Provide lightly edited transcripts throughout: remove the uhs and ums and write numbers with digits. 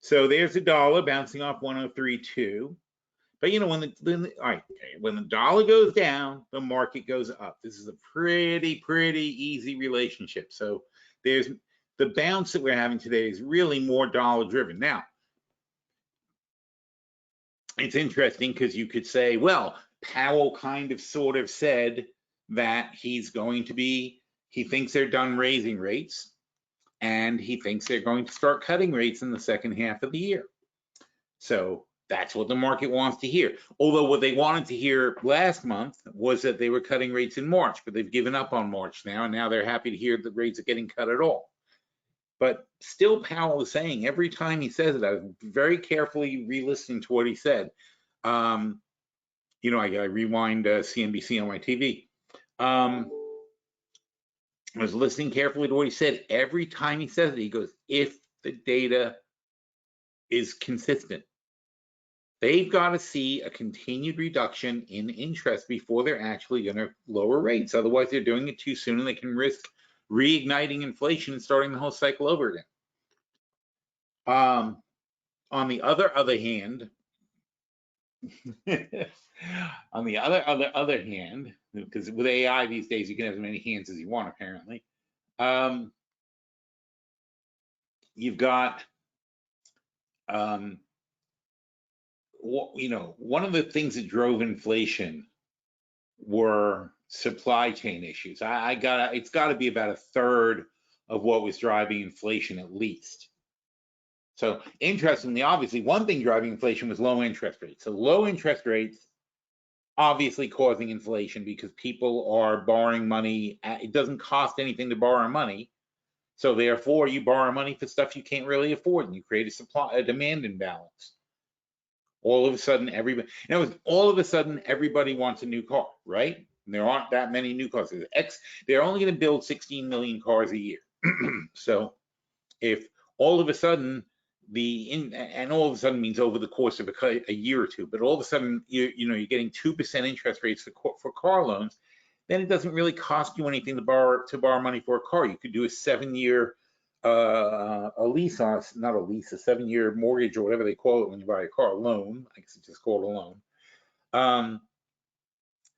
So there's the dollar bouncing off 103.2. But you know, when the dollar goes down, the market goes up. This is a pretty easy relationship. So there's the bounce that we're having today is really more dollar driven. Now, it's interesting because you could say, well, Powell kind of sort of said that he thinks they're done raising rates, and he thinks they're going to start cutting rates in the second half of the year. So that's what the market wants to hear. Although what they wanted to hear last month was that they were cutting rates in March, but they've given up on March now, and now they're happy to hear that rates are getting cut at all. But still, Powell is saying every time he says it, I was very carefully re-listening to what he said. You know, I rewind CNBC on my TV. I was listening carefully to what he said. Every time he says it, he goes, if the data is consistent, they've got to see a continued reduction in interest before they're actually going to lower rates. Otherwise, they're doing it too soon, and they can risk reigniting inflation and starting the whole cycle over again. On the other hand, because with AI these days, you can have as many hands as you want, apparently. You've got, you know, one of the things that drove inflation were supply chain issues. It's got to be about a third of what was driving inflation at least. So interestingly, obviously, one thing driving inflation was low interest rates. So low interest rates obviously causing inflation because people are borrowing money. It doesn't cost anything to borrow money. So therefore, you borrow money for stuff you can't really afford, and you create a demand imbalance. All of a sudden, everybody wants a new car, right? And there aren't that many new cars. They're only going to build 16 million cars a year. So if all of a sudden and all of a sudden means over the course of a year or two, but all of a sudden you're getting 2% interest rates for car loans, then it doesn't really cost you anything to borrow money for a car. You could do a 7-year a 7-year mortgage or whatever they call it when you buy a car, loan. I guess it's just called a loan.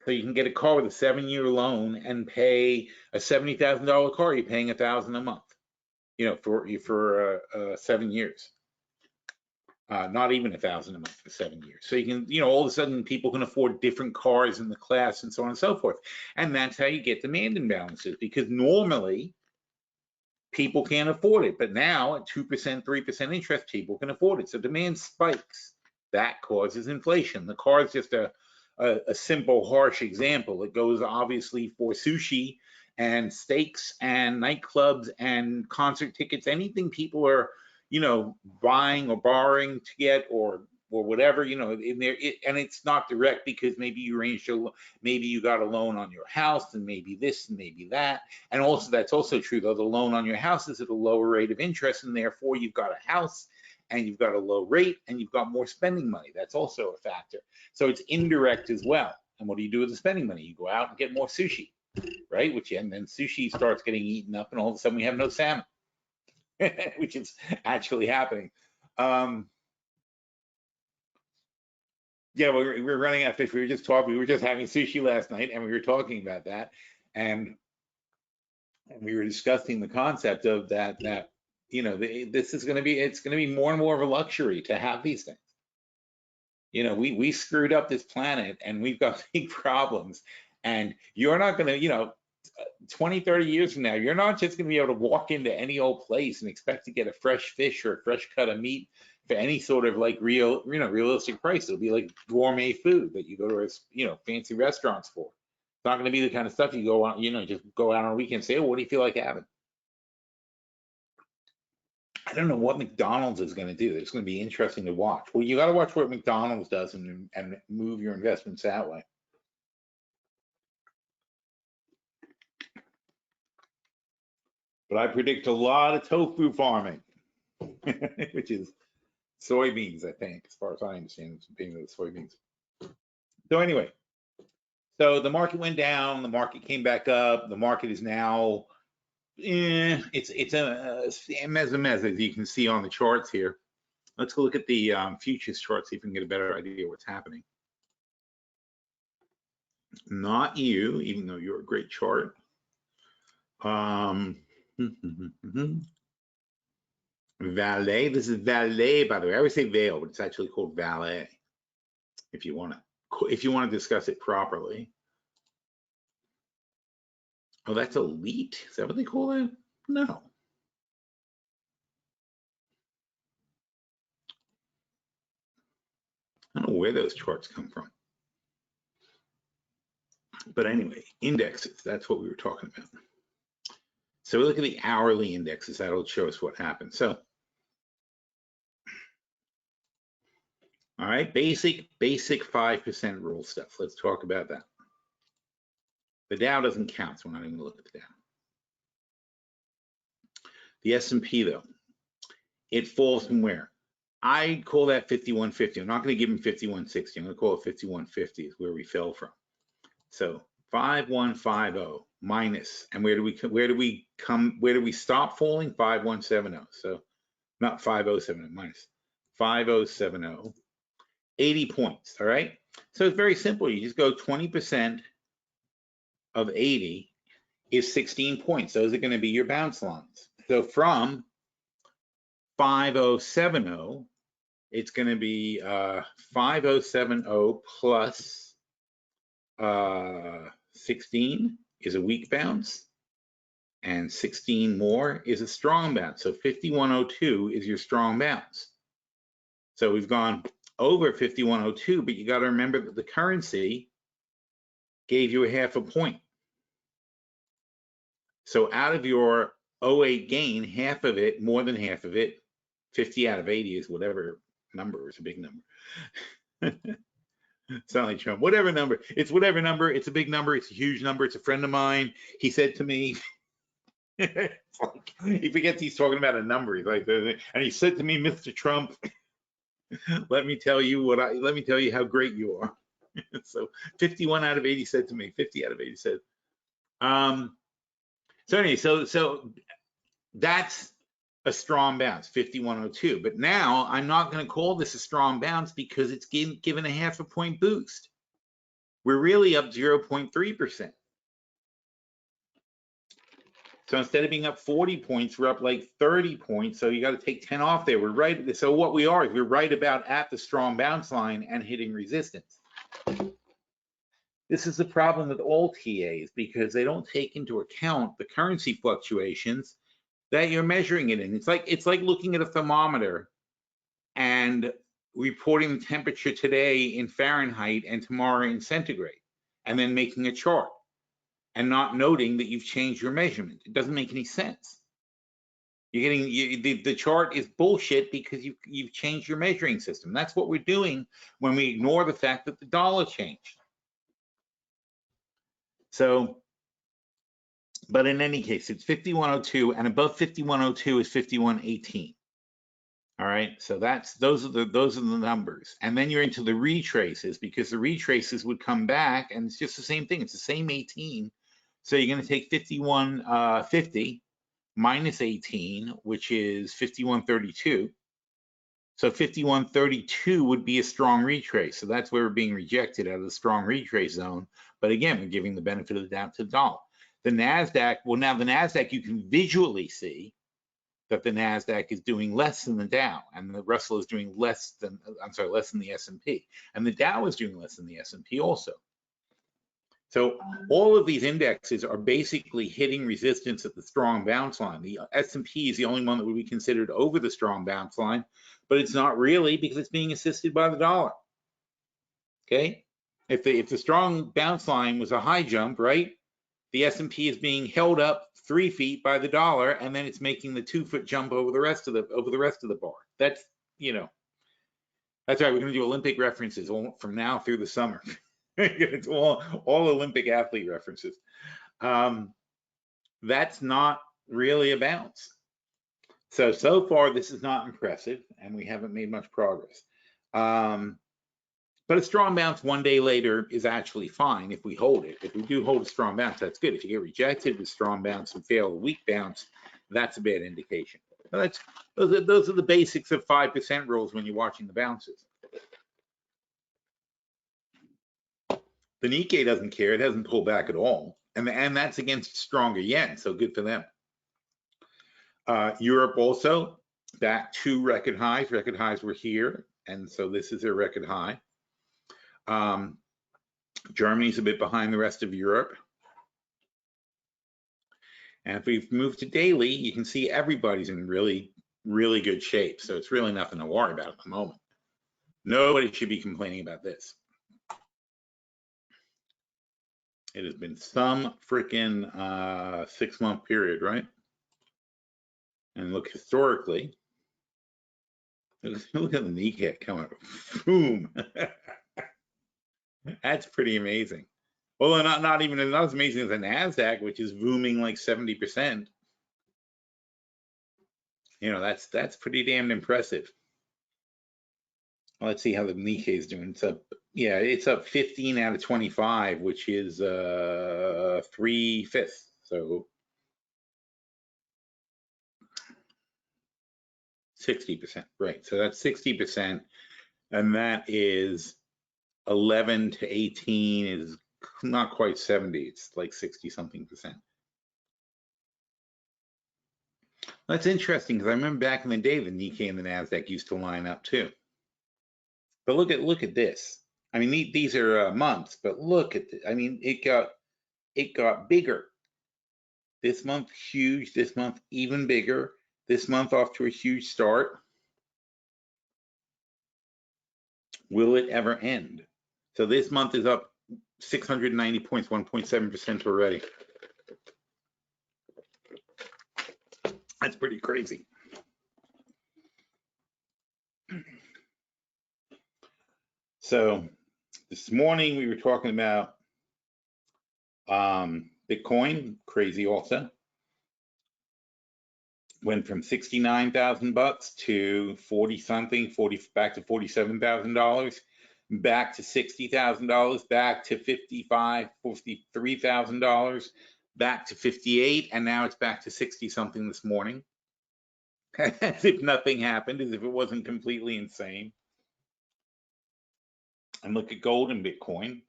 So you can get a car with a 7-year loan and pay a $70,000 car. You're paying $1,000 a month, you know, for 7 years. Not even $1,000 a month for 7 years. So you can, you know, all of a sudden people can afford different cars in the class and so on and so forth. And that's how you get demand imbalances, because normally people can't afford it. But now at 2%, 3% interest, people can afford it. So demand spikes. That causes inflation. The car is just a simple, harsh example. It goes obviously for sushi and steaks and nightclubs and concert tickets, anything people are, you know, buying or borrowing to get or whatever, you know, in there. And it's not direct because maybe you got a loan on your house, and maybe this and maybe that. And also that's also true though, the loan on your house is at a lower rate of interest, and therefore you've got a house and you've got a low rate and you've got more spending money. That's also a factor. So it's indirect as well. And what do you do with the spending money? You go out and get more sushi, right? And then sushi starts getting eaten up, and all of a sudden we have no salmon, which is actually happening. Yeah, we're running out of fish. We were just having sushi last night, and we were talking about that, and we were discussing the concept of that you know, it's going to be more and more of a luxury to have these things. You know, we screwed up this planet, and we've got big problems, and you're not going to, you know, 20, 30 years from now, you're not just going to be able to walk into any old place and expect to get a fresh fish or a fresh cut of meat for any sort of like realistic price. It'll be like gourmet food that you go to, you know, fancy restaurants for. It's not going to be the kind of stuff you go on, you know, just go out on a weekend and say, oh, what do you feel like having? I don't know what McDonald's is going to do. It's going to be interesting to watch. Well, you got to watch what McDonald's does and move your investments that way. But I predict a lot of tofu farming, which is soybeans, I think, as far as I understand, it's being the soybeans. So anyway, so the market went down, the market came back up, the market is now, it's a mez, as you can see on the charts here. Let's go look at the futures chart, see if we can get a better idea of what's happening. Not you, even though you're a great chart. Valet, this is Valet, by the way. I always say Veil, but it's actually called Valet. If you want to discuss it properly. Oh, that's Elite. Is that what they call it? No. I don't know where those charts come from. But anyway, indexes, that's what we were talking about. So we look at the hourly indexes, that'll show us what happened. So, all right, basic 5% rule stuff. Let's talk about that. The Dow doesn't count, so we're not even gonna look at the Dow. The S&P though, it falls from where? I call that 5150. I'm not gonna give him 5160. I'm gonna call it 5150 is where we fell from. So 5150 minus, and where do we stop falling? 5170. So not 5070, minus 5070, 80 points. All right. So it's very simple. You just go 20% of 80 is 16 points. Those are going to be your bounce lines. So from 5070, it's going to be 5070 plus 16 is a weak bounce, and 16 more is a strong bounce. So 5102 is your strong bounce. So we've gone over 5102, but you got to remember that the currency gave you a half a point. So out of your 08 gain, half of it, more than half of it, 50 out of 80 is whatever number, is a big number. Sound like Trump. Whatever number. It's whatever number. It's a big number. It's a huge number. It's a friend of mine. He said to me, it's like, he forgets he's talking about a number. He's like, and he said to me, Mr. Trump, let me tell you how great you are. So 51 out of 80 said to me, 50 out of 80 said. So anyway, so that's a strong bounce, 5102. But now I'm not going to call this a strong bounce because it's given a half a point boost. We're really up 0.3%. So instead of being up 40 points, we're up like 30 points. So you got to take 10 off there. We're right. So what we are is we're right about at the strong bounce line and hitting resistance. This is the problem with all TAs because they don't take into account the currency fluctuations that you're measuring it in. It's like looking at a thermometer and reporting the temperature today in Fahrenheit and tomorrow in centigrade, and then making a chart and not noting that you've changed your measurement. It doesn't make any sense. You're getting the chart is bullshit because you've changed your measuring system. That's what we're doing when we ignore the fact that the dollar changed. So, but in any case, it's 5102, and above 5102 is 5118. All right, so those are the numbers, and then you're into the retraces because the retraces would come back, and it's just the same thing. It's the same 18. So you're going to take 5150 minus 18, which is 5132. So 5132 would be a strong retrace. So that's where we're being rejected out of the strong retrace zone. But again, we're giving the benefit of the doubt to the dollar. The NASDAQ, well, now the NASDAQ, you can visually see that the NASDAQ is doing less than the Dow, and the Russell is doing less than the S&P. And the Dow is doing less than the S&P also. So all of these indexes are basically hitting resistance at the strong bounce line. The S&P is the only one that would be considered over the strong bounce line, but it's not really because it's being assisted by the dollar. Okay? If the strong bounce line was a high jump, right? The S&P is being held up 3 feet by the dollar, and then it's making the 2-foot jump over the rest of the bar. That's, that's right. We're going to do Olympic references from now through the summer. It's all Olympic athlete references. That's not really a bounce. So far, this is not impressive, and we haven't made much progress. But a strong bounce 1 day later is actually fine if we hold it. If we do hold a strong bounce, that's good. If you get rejected with strong bounce and fail a weak bounce, that's a bad indication. Well, those are the basics of 5% rules when you're watching the bounces. The Nikkei doesn't care. It hasn't pulled back at all. And that's against stronger yen, so good for them. Europe also back to record highs. Record highs were here, and so this is a record high. Germany's a bit behind the rest of Europe. And if we move to daily, you can see everybody's in really, really good shape. So it's really nothing to worry about at the moment. Nobody should be complaining about this. It has been some freaking 6-month period, right? And look historically, look at the Nikkei coming up. Boom. That's pretty amazing. Well, not as amazing as the Nasdaq, which is booming like 70%. You know, that's pretty damn impressive. Let's see how the Nikkei is doing. It's up, yeah, it's up 15 out of 25, which is 3/5. So 60%, right? So that's 60%, and that is 11 to 18 is not quite 70. It's like 60-something%. That's interesting because I remember back in the day the Nikkei and the Nasdaq used to line up too. But look at this. I mean, these are months, but look at I mean, it got bigger. This month huge. This month even bigger. This month off to a huge start. Will it ever end? So this month is up 690 points, 1.7% already. That's pretty crazy. So this morning we were talking about Bitcoin, crazy also. Went from $69,000 to 40-something, back to $47,000, back to $60,000, back to $53,000, back to 58, and now it's back to 60-something this morning. As if nothing happened, as if it wasn't completely insane. And look at gold and Bitcoin.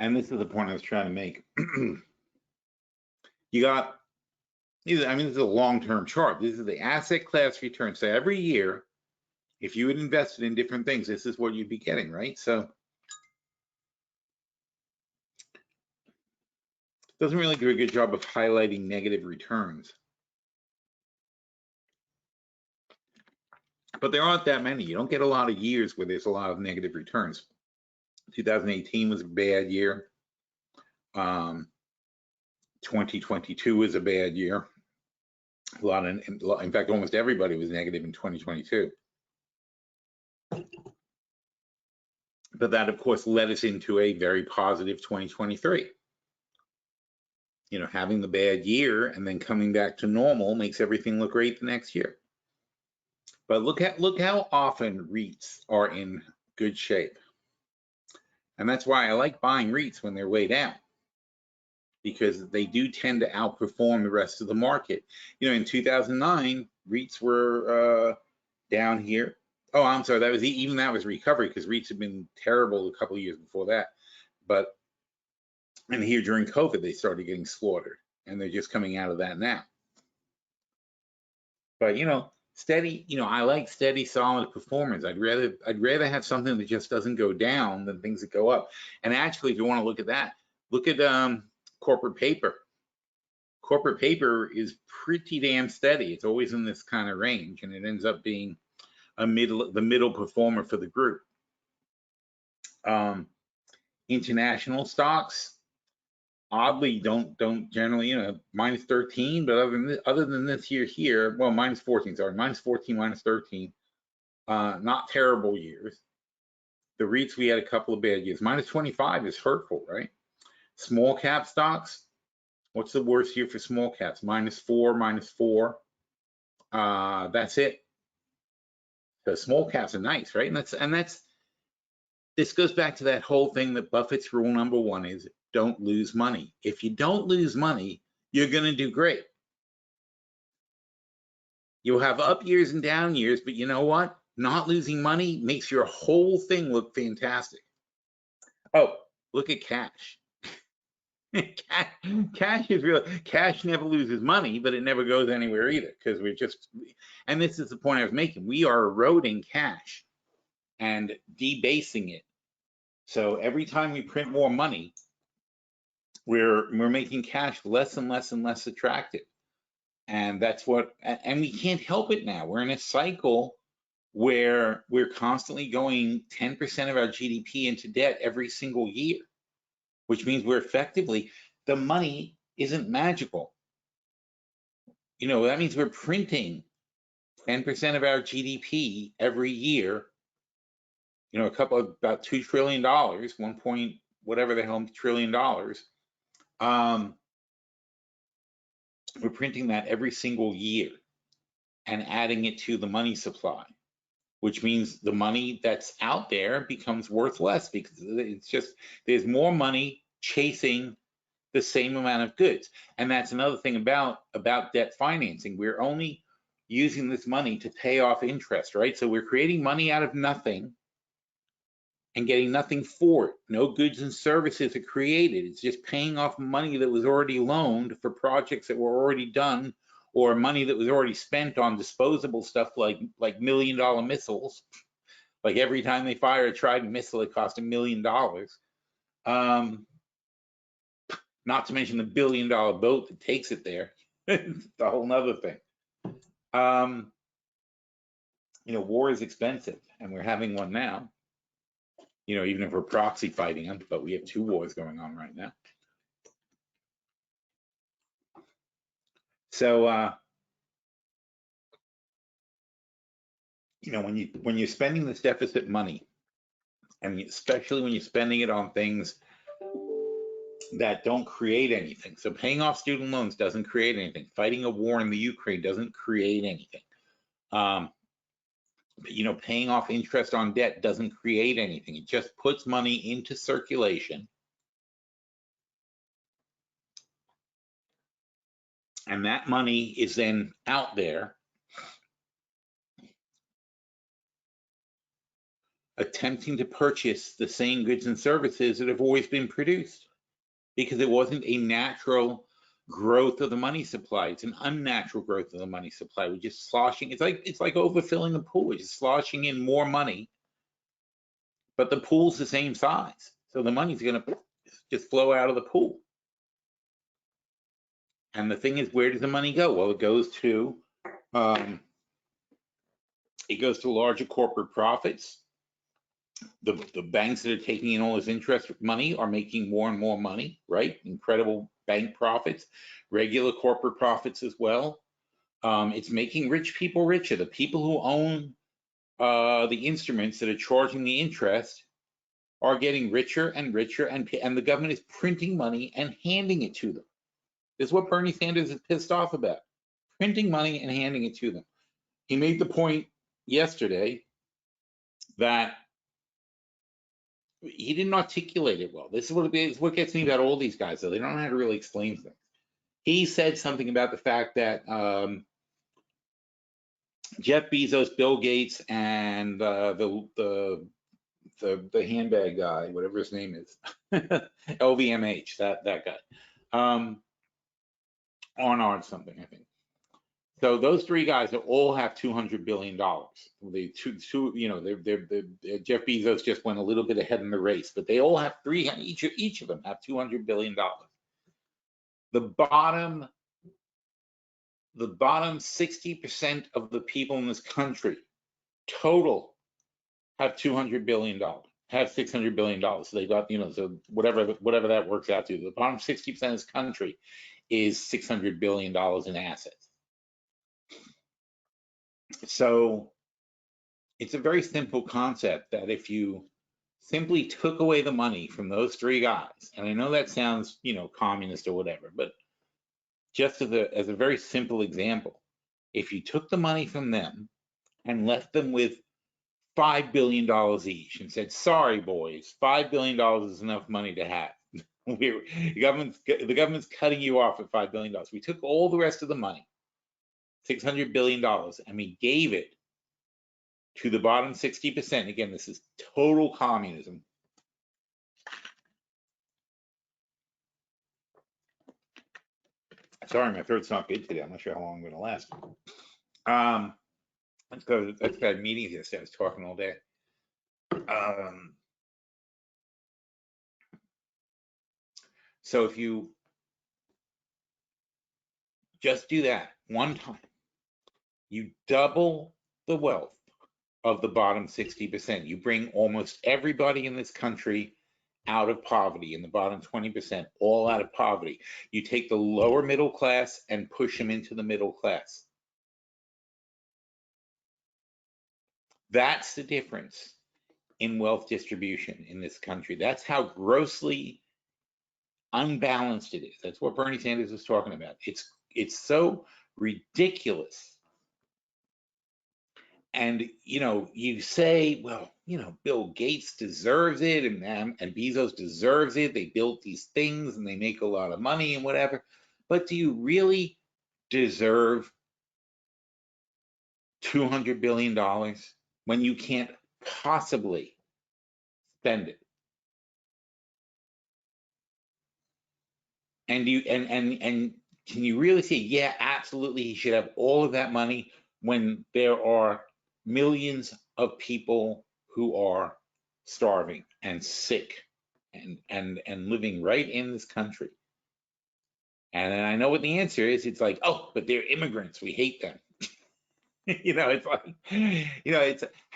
And this is the point I was trying to make. You got, I mean, this is a long-term chart. This is the asset class return. So every year, if you had invested in different things, this is what you'd be getting, right? So it doesn't really do a good job of highlighting negative returns. But there aren't that many. You don't get a lot of years where there's a lot of negative returns. 2018 was a bad year. 2022 was a bad year. In fact, almost everybody was negative in 2022. But that, of course, led us into a very positive 2023. You know, having the bad year and then coming back to normal makes everything look great the next year. But look how often REITs are in good shape. And that's why I like buying REITs when they're way down, because they do tend to outperform the rest of the market. You know, in 2009, REITs were down here. Oh, I'm sorry, that was even that was recovery, because REITs have been terrible a couple of years before that. But and here during COVID, they started getting slaughtered, and they're just coming out of that now. But you know, steady, you know, I like steady, solid performance. I'd rather have something that just doesn't go down than things that go up. And actually, if you want to look at that, look at corporate paper. Corporate paper is pretty damn steady. It's always in this kind of range, and it ends up being the middle performer for the group. International stocks, oddly, don't generally, you know, minus 13, but other than this year here, well, minus 14, sorry, minus 14, minus 13, not terrible years. The REITs, we had a couple of bad years. Minus 25 is hurtful, right? Small cap stocks, what's the worst year for small caps? Minus 4, minus 4. That's it. So small caps are nice, right? And that's this goes back to that whole thing that Buffett's rule number 1 is don't lose money. If you don't lose money, you're going to do great. You'll have up years and down years, but you know what? Not losing money makes your whole thing look fantastic. Oh, look at cash. Cash is real. Cash never loses money, but it never goes anywhere either, because we're just, and this is the point I was making, we are eroding cash and debasing it. So every time we print more money, we're making cash less and less and less attractive. And that's what, and we can't help it now. We're in a cycle where we're constantly going 10% of our GDP into debt every single year, which means we're effectively, the money isn't magical. You know, that means we're printing 10% of our GDP every year, you know, about $2 trillion, 1 point, whatever the hell, trillion dollars. We're printing that every single year and adding it to the money supply, which means the money that's out there becomes worth less, because it's just, there's more money chasing the same amount of goods. And that's another thing about debt financing. We're only using this money to pay off interest, right? So we're creating money out of nothing and getting nothing for it. No goods and services are created. It's just paying off money that was already loaned for projects that were already done, or money that was already spent on disposable stuff like $1 million missiles. Like every time they fire a Trident missile, it costs $1 million. Not to mention the $1 billion boat that takes it there. It's a whole nother thing. You know, war is expensive, and we're having one now. You know, even if we're proxy fighting them, but we have 2 wars going on right now. So, you know, when you're spending this deficit money, and especially when you're spending it on things that don't create anything. So paying off student loans doesn't create anything. Fighting a war in the Ukraine doesn't create anything. You know, paying off interest on debt doesn't create anything. It just puts money into circulation. And that money is then out there attempting to purchase the same goods and services that have always been produced, because it wasn't a natural growth of the money supply. It's an unnatural growth of the money supply. We're just sloshing. It's like overfilling the pool. We're just sloshing in more money, but the pool's the same size, so the money's going to just flow out of the pool. And the thing is, where does the money go? Well, it goes to larger corporate profits. The banks that are taking in all this interest money are making more and more money, right? Incredible bank profits, regular corporate profits as well. It's making rich people richer. The people who own the instruments that are charging the interest are getting richer and richer, and the government is printing money and handing it to them. This is what Bernie Sanders is pissed off about, printing money and handing it to them. He made the point yesterday that he didn't articulate it well. This is what gets me about all these guys, though. They don't know how to really explain things. He said something about the fact that Jeff Bezos, Bill Gates, and the handbag guy, whatever his name is, LVMH, that guy, Arnard something, I think. So those 3 guys all have $200 billion. The two, you know, Jeff Bezos just went a little bit ahead in the race, but they all have each of them have $200 billion. The bottom 60% of the people in this country total have $200 billion, have $600 billion. So they got, you know, so whatever that works out to. The bottom 60% of this country is $600 billion in assets. So it's a very simple concept that if you simply took away the money from those 3 guys, and I know that sounds, you know, communist or whatever, but just as a very simple example, if you took the money from them and left them with $5 billion each and said, sorry, boys, $5 billion is enough money to have. The government's cutting you off at $5 billion. We took all the rest of the money, $600 billion, and we gave it to the bottom 60%. Again, this is total communism. Sorry, my throat's not good today. I'm not sure how long I'm going to last. Let's go. I've got meetings yesterday. I was talking all day. So if you just do that one time, you double the wealth of the bottom 60%. You bring almost everybody in this country out of poverty, in the bottom 20%, all out of poverty. You take the lower middle class and push them into the middle class. That's the difference in wealth distribution in this country. That's how grossly unbalanced it is. That's what Bernie Sanders was talking about. It's so ridiculous. And you say, well, Bill Gates deserves it, and Bezos deserves it. They built these things and they make a lot of money and whatever. But do you really deserve $200 billion when you can't possibly spend it? And can you really say, yeah, absolutely, he should have all of that money when there are millions of people who are starving and sick and living right in this country? And I know what the answer is. It's like, oh, but they're immigrants, we hate them. It's like,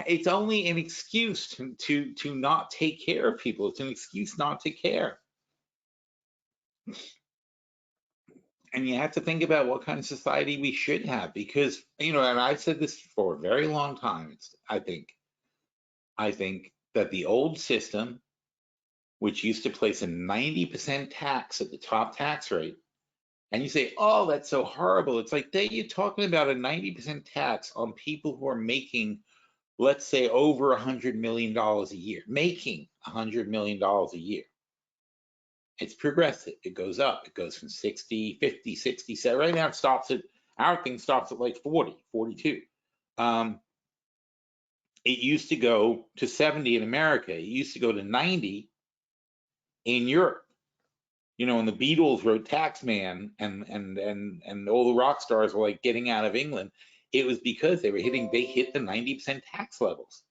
it's only an excuse to not take care of people. It's an excuse not to care. And you have to think about what kind of society we should have, because, and I've said this for a very long time. I think that the old system, which used to place a 90% tax at the top tax rate, and you say, oh, that's so horrible. It's like, you're talking about a 90% tax on people who are making, let's say, over $100 million a year, making $100 million a year. It's progressive. It goes up. It goes from 60, 50, 60, 70. Right now our thing stops at like 40, 42. It used to go to 70 in America. It used to go to 90 in Europe. When the Beatles wrote Taxman and all the rock stars were like getting out of England, it was because they hit the 90% tax levels.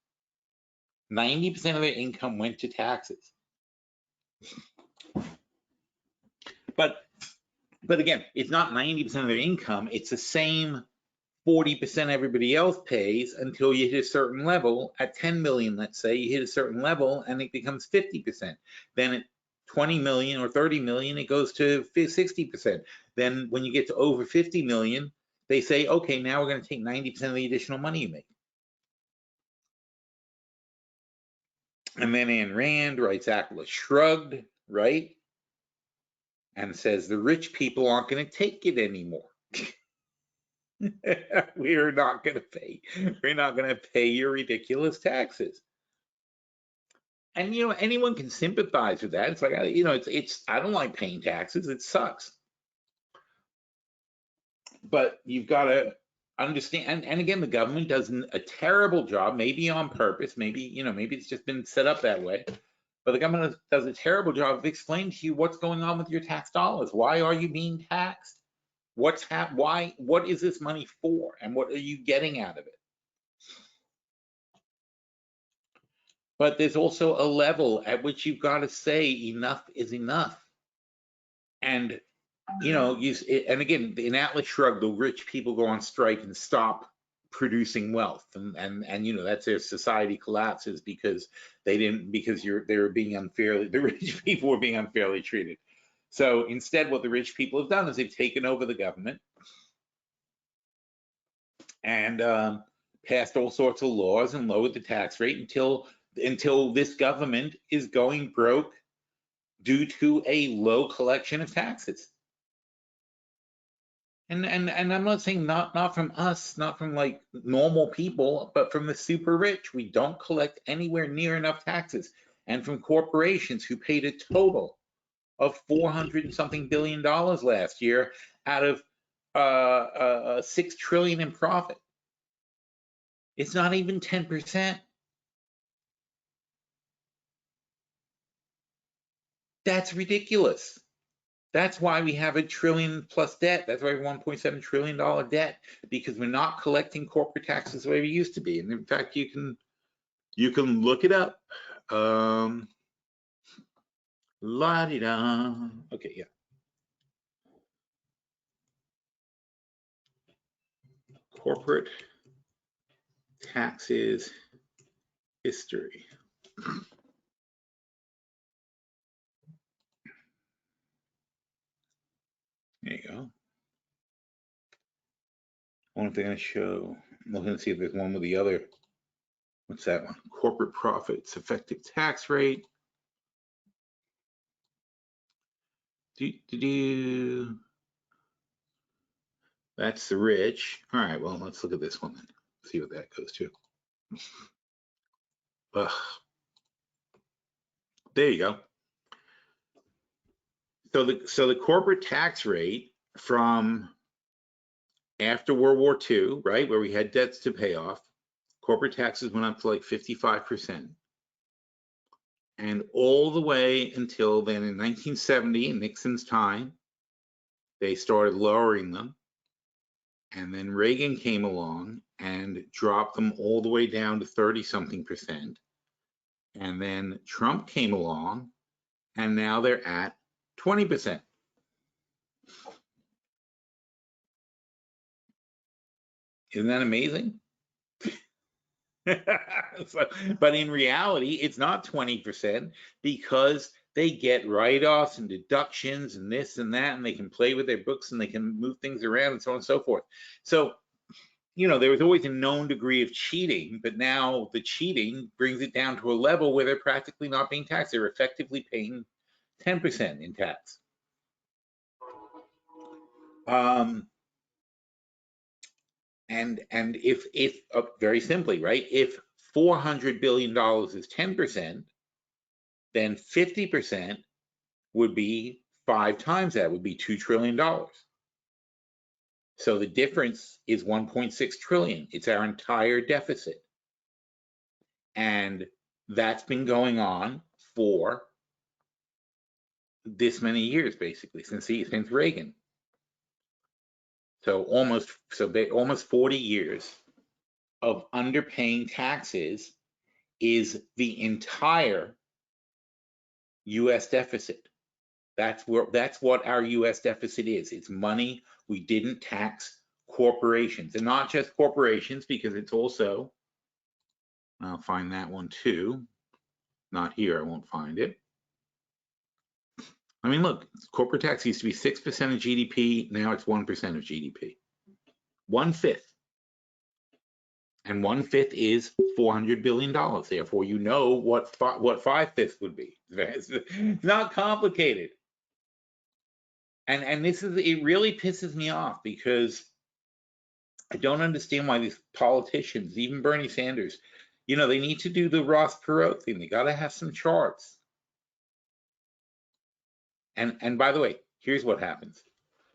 90% of their income went to taxes. But again, it's not 90% of their income. It's the same 40% everybody else pays until you hit a certain level. At 10 million, let's say, you hit a certain level and it becomes 50%. Then at 20 million or 30 million, it goes to 60%. Then when you get to over 50 million, they say, okay, now we're going to take 90% of the additional money you make. And then Ayn Rand writes Atlas Shrugged, right? And says the rich people aren't going to take it anymore. We're not going to pay your ridiculous taxes. And anyone can sympathize with that. It's like, I don't like paying taxes. It sucks. But you've got to understand, and again, the government does a terrible job, maybe on purpose, maybe it's just been set up that way. But the government does a terrible job of explaining to you what's going on with your tax dollars. Why are you being taxed? What is this money for? And what are you getting out of it? But there's also a level at which you've got to say enough is enough. And, and again, in Atlas Shrugged, the rich people go on strike and stop producing wealth, and that's their society collapses because they were being unfairly, the rich people were being unfairly treated. So instead, what the rich people have done is they've taken over the government and passed all sorts of laws and lowered the tax rate until this government is going broke due to a low collection of taxes. And I'm not saying not from us, not from like normal people, but from the super rich. We don't collect anywhere near enough taxes, and from corporations who paid a total of $400-something billion last year out of $6 trillion in profit. It's not even 10%. That's ridiculous. That's why we have $1 trillion plus debt. That's why we have $1.7 trillion debt, because we're not collecting corporate taxes the way we used to be. And in fact, you can look it up. La-di-da. Okay, yeah. Corporate taxes history. There you go. I wonder if they're going to show. I'm looking to see if there's one with the other. What's that one? Corporate profits, effective tax rate. That's the rich. All right, well, let's look at this one then. See what that goes to. There you go. So the corporate tax rate from after World War II, right, where we had debts to pay off, corporate taxes went up to like 55%. And all the way until then in 1970, in Nixon's time, they started lowering them. And then Reagan came along and dropped them all the way down to 30-something%. And then Trump came along, and now they're at 20%. Isn't that amazing? But in reality, it's not 20% because they get write-offs and deductions and this and that, and they can play with their books and they can move things around and so on and so forth. So, you know, there was always a known degree of cheating, but now the cheating brings it down to a level where they're practically not being taxed. They're effectively paying 10% in tax. And if very simply, right, if $400 billion is 10%, then 50% would be 5 times that, would be $2 trillion. So the difference is 1.6 trillion. It's our entire deficit. And that's been going on for this many years, basically, since Reagan. So almost 40 years of underpaying taxes is the entire U.S. deficit. That's what our U.S. deficit is. It's money we didn't tax corporations, and not just corporations, because it's also, I'll find that one too. Not here, I won't find it. I mean, look, corporate tax used to be 6% of GDP. Now it's 1% of GDP. 1/5. And 1/5 is $400 billion. Therefore, you know what 5/5 would be. It's not complicated. And this is, it really pisses me off, because I don't understand why these politicians, even Bernie Sanders, you know, they need to do the Ross Perot thing. They got to have some charts. And by the way, here's what happens.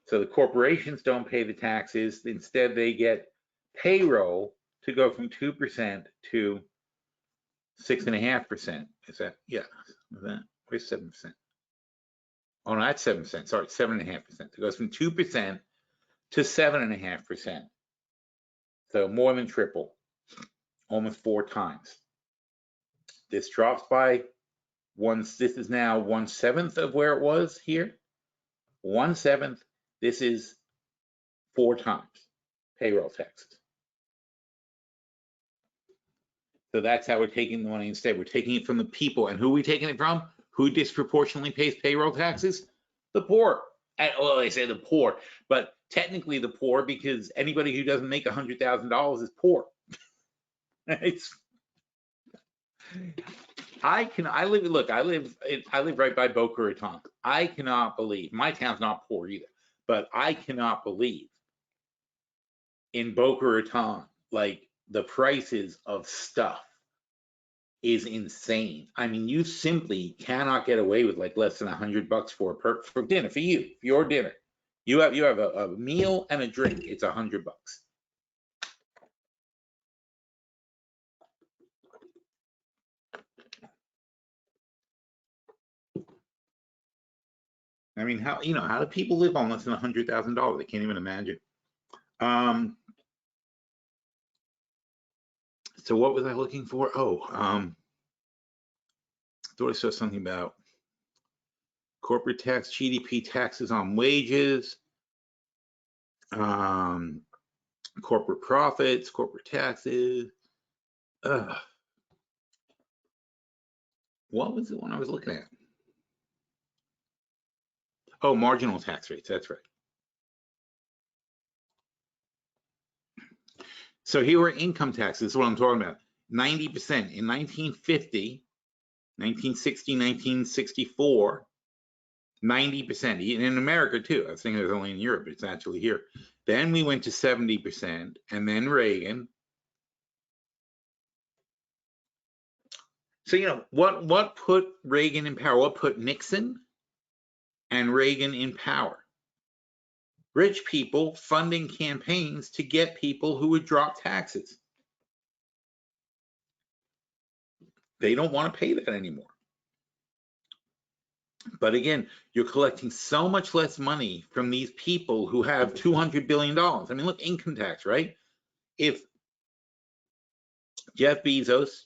So the corporations don't pay the taxes. Instead, they get payroll to go from 2% to 6.5%. Is that, yeah, is that, where's 7%? Oh, no, that's 7%. Sorry, 7.5%. It goes from 2% to 7.5%. So more than triple, almost 4 times. This drops by this is now 1/7 of where it was here. 1/7. This is 4 times payroll taxes. So that's how we're taking the money instead. We're taking it from the people. And who are we taking it from? Who disproportionately pays payroll taxes? The poor. Well, they say the poor, but technically the poor, because anybody who doesn't make $100,000 is poor. I live right by Boca Raton. I cannot believe, my town's not poor either, but I cannot believe in Boca Raton, like, the prices of stuff is insane. I mean, you simply cannot get away with like less than $100 for dinner, for your dinner. You have a meal and a drink. It's $100. I mean, how do people live on less than $100,000? I can't even imagine. So what was I looking for? Oh, I thought I saw something about corporate tax, GDP taxes on wages, corporate profits, corporate taxes. What was the one I was looking at? Oh, marginal tax rates. That's right. So here are income taxes. This is what I'm talking about. 90% in 1950, 1960, 1964. 90%, in America too. I was thinking it was only in Europe, but it's actually here. Then we went to 70%, and then Reagan. So, what put Reagan in power? What put Nixon and Reagan in power? Rich people funding campaigns to get people who would drop taxes. They don't want to pay that anymore. But again, you're collecting so much less money from these people who have $200 billion. I mean, look, income tax, right? If Jeff Bezos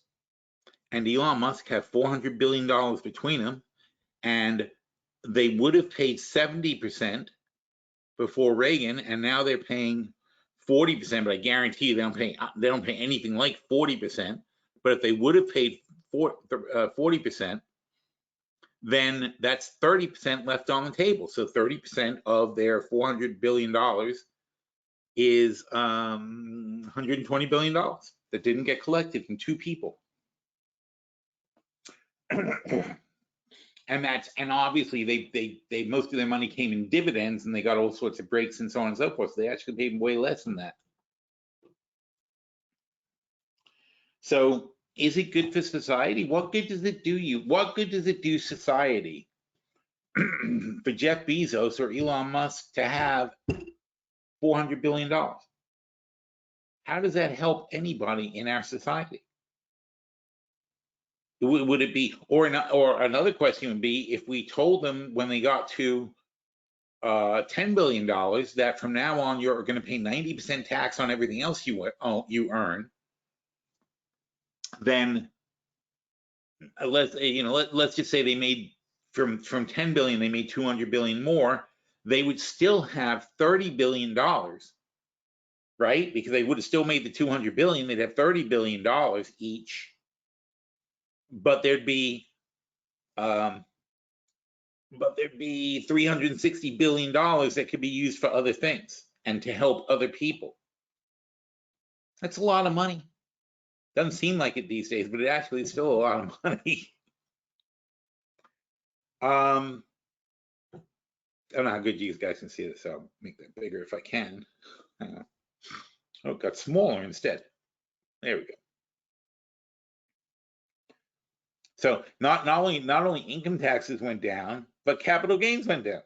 and Elon Musk have $400 billion between them, and they would have paid 70% before Reagan, and now they're paying 40%, but I guarantee you they don't pay anything like 40%. But if they would have paid 40%, then that's 30% left on the table. So 30% of their $400 billion is $120 billion that didn't get collected from two people. And obviously they most of their money came in dividends, and they got all sorts of breaks and so on and so forth. So they actually paid way less than that. So is it good for society? What good does it do you? What good does it do society for Jeff Bezos or Elon Musk to have $400 billion? How does that help anybody in our society? Would it be, or another question would be, if we told them when they got to $10 billion that from now on you're going to pay 90% tax on everything else you earn, then let's just say they made from 10 billion, they made 200 billion more, they would still have $30 billion, right? Because they would have still made the 200 billion, they'd have $30 billion each, but there'd be $360 billion that could be used for other things and to help other people. That's a lot of money. Doesn't seem like it these days, but it actually is still a lot of money. I don't know how good you guys can see this, so I'll make that bigger if I can. Oh, it got smaller instead. There we go. So not only income taxes went down, but capital gains went down.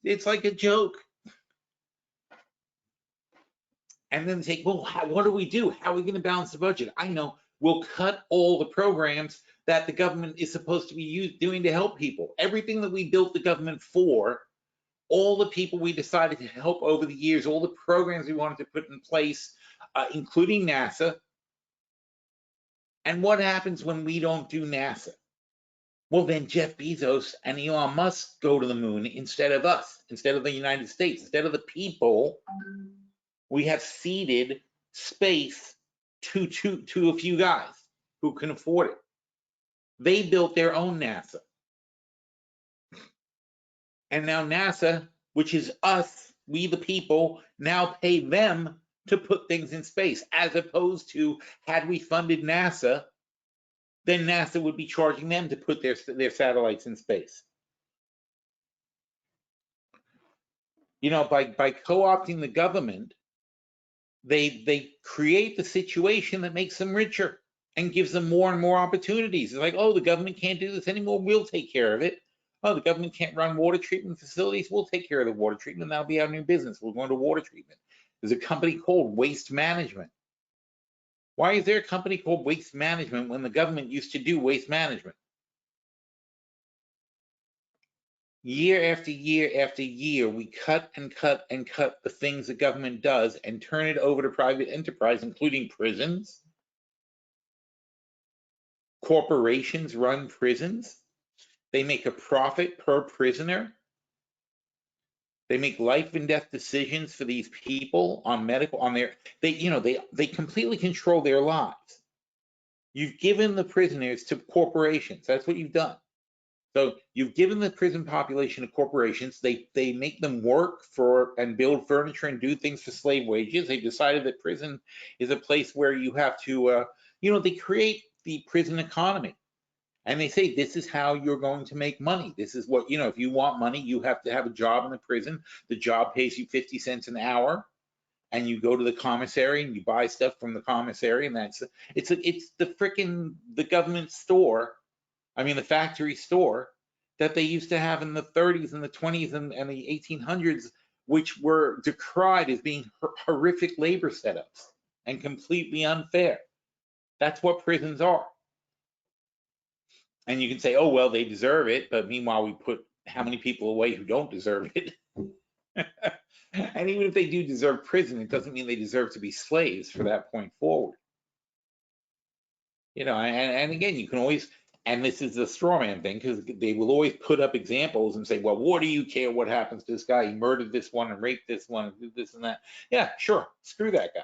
It's like a joke. And then say, well, what do we do? How are we going to balance the budget? I know, we'll cut all the programs that the government is supposed to be doing to help people. Everything that we built the government for, all the people we decided to help over the years, all the programs we wanted to put in place, including NASA. And what happens when we don't do NASA? Well, then Jeff Bezos and Elon Musk go to the moon instead of us, instead of the United States, instead of the people. We have ceded space to a few guys who can afford it. They built their own NASA. And now NASA, which is us, we the people, now pay them to put things in space, as opposed to, had we funded NASA, then NASA would be charging them to put their satellites in space. By co-opting the government, they create the situation that makes them richer. and gives them more and more opportunities. It's like, oh, the government can't do this anymore. We'll take care of it. Oh, the government can't run water treatment facilities. We'll take care of the water treatment. That'll be our new business. We'll go into water treatment. There's a company called Waste Management. Why is there a company called Waste Management when the government used to do waste management? Year after year after year, we cut and cut and cut the things the government does and turn it over to private enterprise, including prisons. Corporations run prisons. They make a profit per prisoner. They make life and death decisions for these people on medical, on their, they completely control their lives. You've given the prisoners to corporations. That's what you've done. So you've given the prison population to corporations. They make them work for and build furniture and do things for slave wages. They've decided that prison is a place where you have to, they create the prison economy. And they say, this is how you're going to make money. This is what, if you want money, you have to have a job in the prison. The job pays you 50 cents an hour. And you go to the commissary and you buy stuff from the commissary. And it's the government store. I mean, the factory store that they used to have in the 30s and the 20s and the 1800s, which were decried as being horrific labor setups and completely unfair. That's what prisons are. And you can say, oh, well, they deserve it. But meanwhile, we put how many people away who don't deserve it? And even if they do deserve prison, it doesn't mean they deserve to be slaves for that point forward. And again, you can always, and this is the straw man thing, because they will always put up examples and say, well, what do you care what happens to this guy? He murdered this one and raped this one and did this and that. Yeah, sure, screw that guy.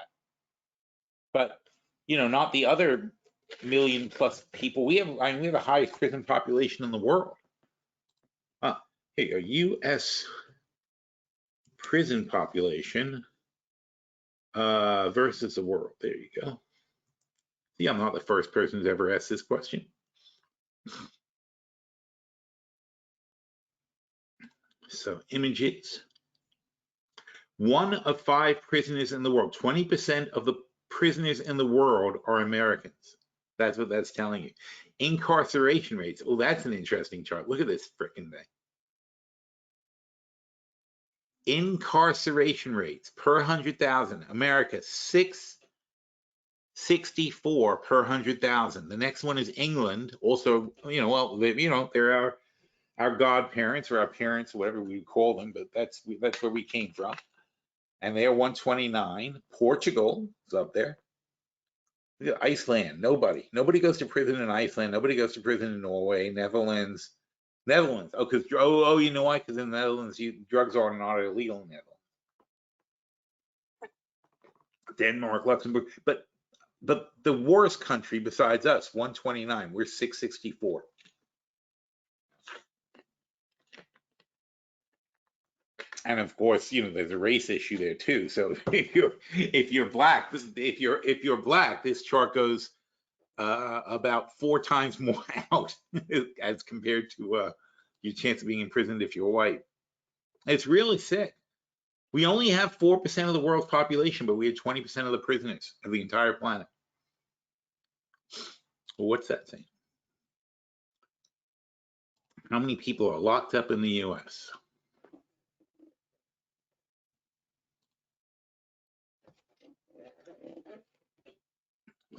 But, not the other million plus people. We have the highest prison population in the world. Here you go, U.S. prison population versus the world. There you go. See, I'm not the first person who's ever asked this question. So images. 1 of 5 prisoners in the world, 20% of the prisoners in the world are Americans. That's what that's telling you. Incarceration rates. Oh, that's an interesting chart. Look at this freaking thing. Incarceration rates per 100,000. America, 664 per 100,000. The next one is England. Also, they're our godparents or our parents, whatever we call them, but that's where we came from. And they're 129. Portugal is up there. Iceland, nobody goes to prison in Iceland. Nobody goes to prison in Norway. Netherlands. Oh, because you know why? Because in the Netherlands, drugs are not illegal in the Netherlands. Denmark, Luxembourg, but the worst country besides us, 129. We're 664. And of course, there's a race issue there too. So if you're black, this chart goes about 4 times more out as compared to your chance of being imprisoned if you're white. It's really sick. We only have 4% of the world's population, but we had 20% of the prisoners of the entire planet. Well, what's that saying? How many people are locked up in the U.S.?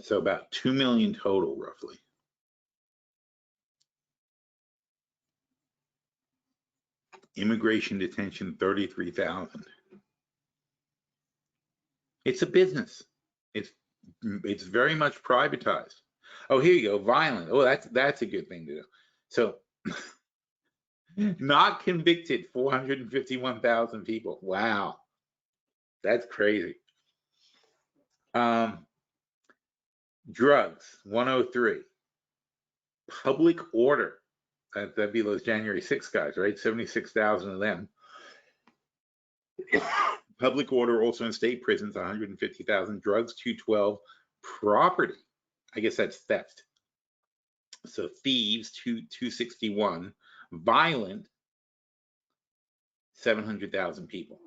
So about 2 million total, roughly. Immigration detention, 33,000. It's a business. It's very much privatized. Oh, here you go, violent. Oh, that's a good thing to do. So not convicted, 451,000 people. Wow, that's crazy. Drugs, 103. Public order, that'd be those January 6 guys, right? 76,000 of them. Public order also in state prisons, 150,000. Drugs, 212. Property, I guess that's theft. So thieves, 261. Violent, 700,000 people.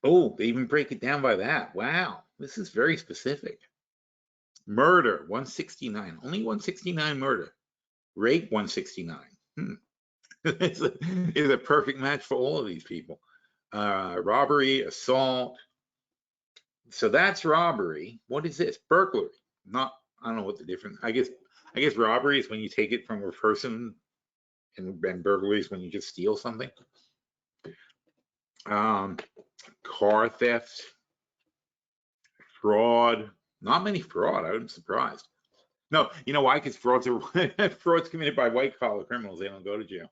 Oh, they even break it down by that. Wow, this is very specific. Murder, 169. Only 169 murder. Rape, 169. It's a perfect match for all of these people. Robbery, assault. So that's robbery. What is this? Burglary. Not, I don't know what the difference. I guess robbery is when you take it from a person, and burglary is when you just steal something. Car theft, fraud. Not many fraud. I'm surprised. No, you know why? Because frauds committed by white collar criminals. They don't go to jail.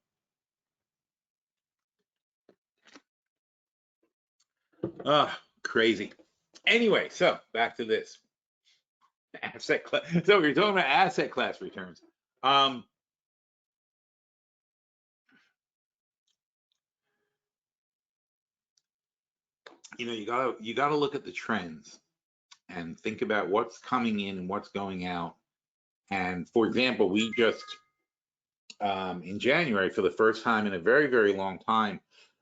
Crazy. Anyway, so back to this asset class. So we're talking about asset class returns. You gotta look at the trends and think about what's coming in and what's going out. And for example, we just in January, for the first time in a very, very long time,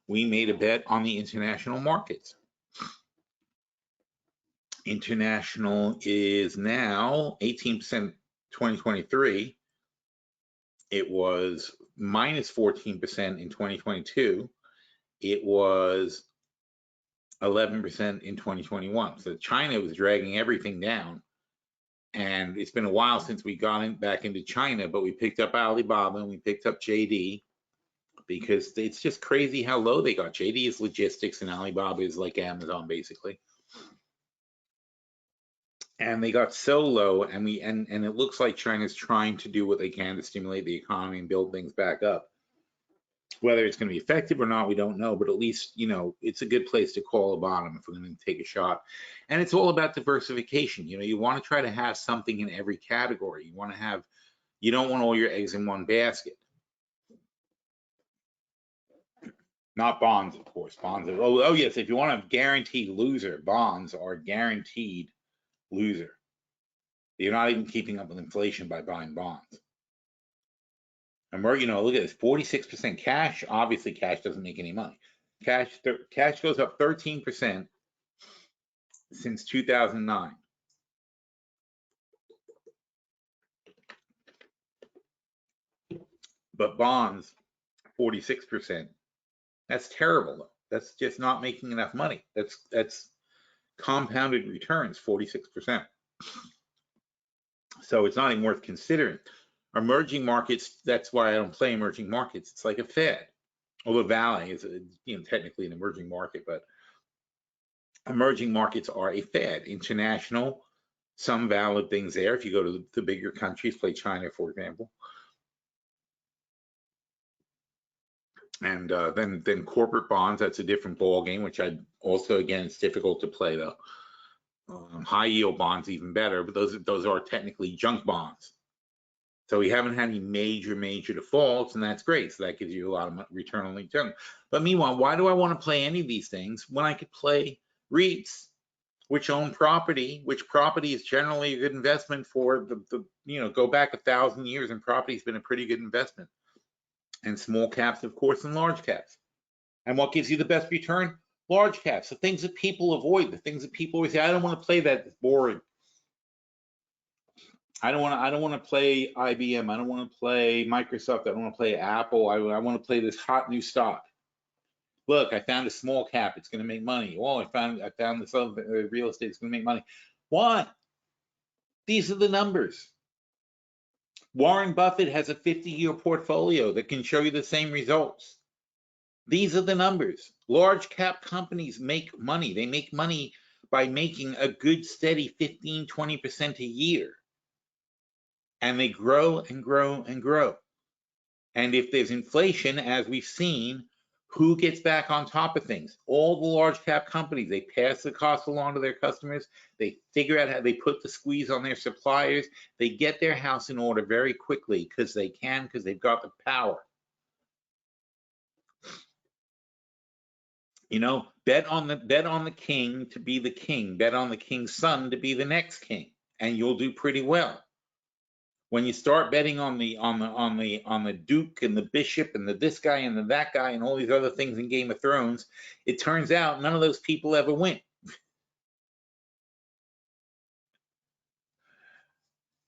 we made a bet on the international markets. International is now 18% 2023. It was minus 14% in 2022. It was 11% in 2021. So China was dragging everything down. And it's been a while since we got back into China, but we picked up Alibaba and we picked up JD because it's just crazy how low they got. JD is logistics and Alibaba is like Amazon, basically. And they got so low, and it looks like China's trying to do what they can to stimulate the economy and build things back up. Whether it's going to be effective or not, we don't know, but at least, it's a good place to call a bottom if we're going to take a shot. And it's all about diversification. You want to try to have something in every category. You don't want all your eggs in one basket. Not bonds, of course. Bonds are, oh yes, if you want a guaranteed loser, bonds are guaranteed loser. You're not even keeping up with inflation by buying bonds. And we're, look at this, 46% cash. Obviously, cash doesn't make any money. Cash goes up 13% since 2009. But bonds, 46%. That's terrible, though. That's just not making enough money. That's compounded returns, 46%. So it's not even worth considering. Emerging markets, that's why I don't play emerging markets. It's like a Fed. Although Valley is, technically an emerging market, but emerging markets are a Fed. International, some valid things there. If you go to the bigger countries, play China, for example. And then corporate bonds, that's a different ball game, which again, it's difficult to play though. High yield bonds even better, but those are technically junk bonds. So we haven't had any major defaults, and that's great. So that gives you a lot of return on return. But meanwhile, why do I want to play any of these things when I could play REITs, which own property, which property is generally a good investment for go back 1,000 years, and property's been a pretty good investment. And small caps, of course, and large caps. And what gives you the best return? Large caps, the things that people avoid, the things that people always say, I don't want to play that, it's boring. I don't want to play IBM. I don't want to play Microsoft. I don't want to play Apple. I want to play this hot new stock. Look, I found a small cap. It's going to make money. Oh, I found this other real estate. It's going to make money. Why? These are the numbers. Warren Buffett has a 50-year portfolio that can show you the same results. These are the numbers. Large cap companies make money. They make money by making a good, steady 15, 20% a year. And they grow and grow and grow. And if there's inflation, as we've seen, who gets back on top of things? All the large cap companies. They pass the cost along to their customers. They figure out how they put the squeeze on their suppliers. They get their house in order very quickly because they've got the power. Bet on the king to be the king. Bet on the king's son to be the next king, and you'll do pretty well. When you start betting on the Duke and the Bishop and the this guy and the that guy and all these other things in Game of Thrones, it turns out none of those people ever win.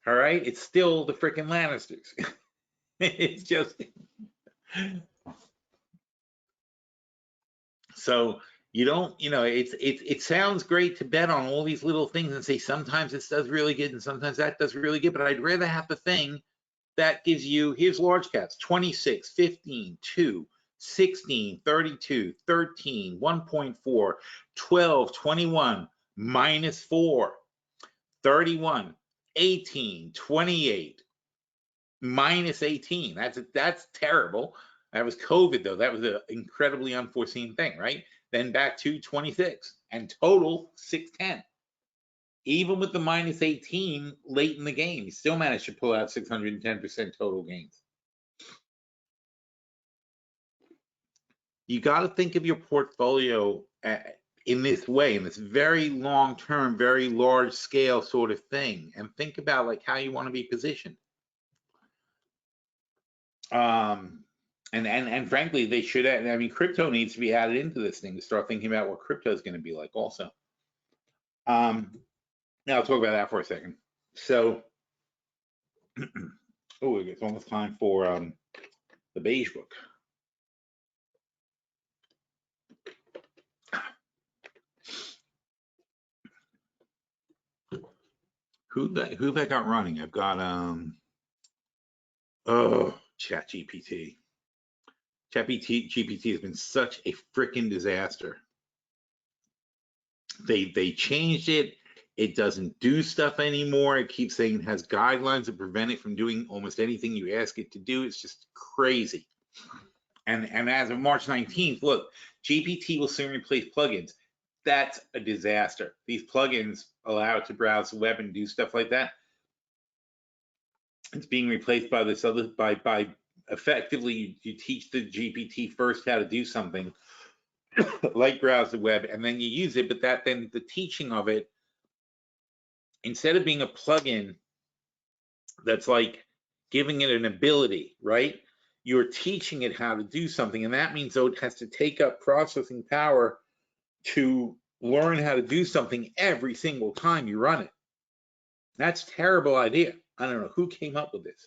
All right, it's still the freaking Lannisters. It's just so you don't, it sounds great to bet on all these little things and say sometimes this does really good and sometimes that does really good, but I'd rather have the thing that gives you, here's large caps, 26, 15, 2, 16, 32, 13, 1.4, 12, 21, -4, 31, 18, 28, -18. That's terrible. That was COVID though. That was an incredibly unforeseen thing, right? Then back to 26 and total 610. Even with the -18 late in the game, he still managed to pull out 610% total gains. You got to think of your portfolio in this way, in this very long-term, very large-scale sort of thing, and think about like how you want to be positioned. And frankly, they should. I mean, crypto needs to be added into this thing to start thinking about what crypto is going to be like, also. Now I'll talk about that for a second. So, oh, it's almost time for the Beige book. Who that got running? I've got ChatGPT. ChatGPT has been such a freaking disaster. They changed it. It doesn't do stuff anymore. It keeps saying it has guidelines that prevent it from doing almost anything you ask it to do. It's just crazy. And as of March 19th, look, GPT will soon replace plugins. That's a disaster. These plugins allow it to browse the web and do stuff like that. It's being replaced by this other, by effectively you teach the GPT first how to do something like browse the web, and then you use it, but then the teaching of it, instead of being a plugin that's like giving it an ability, right? You're teaching it how to do something, and that means though it has to take up processing power to learn how to do something every single time you run it. That's a terrible idea. I don't know who came up with this.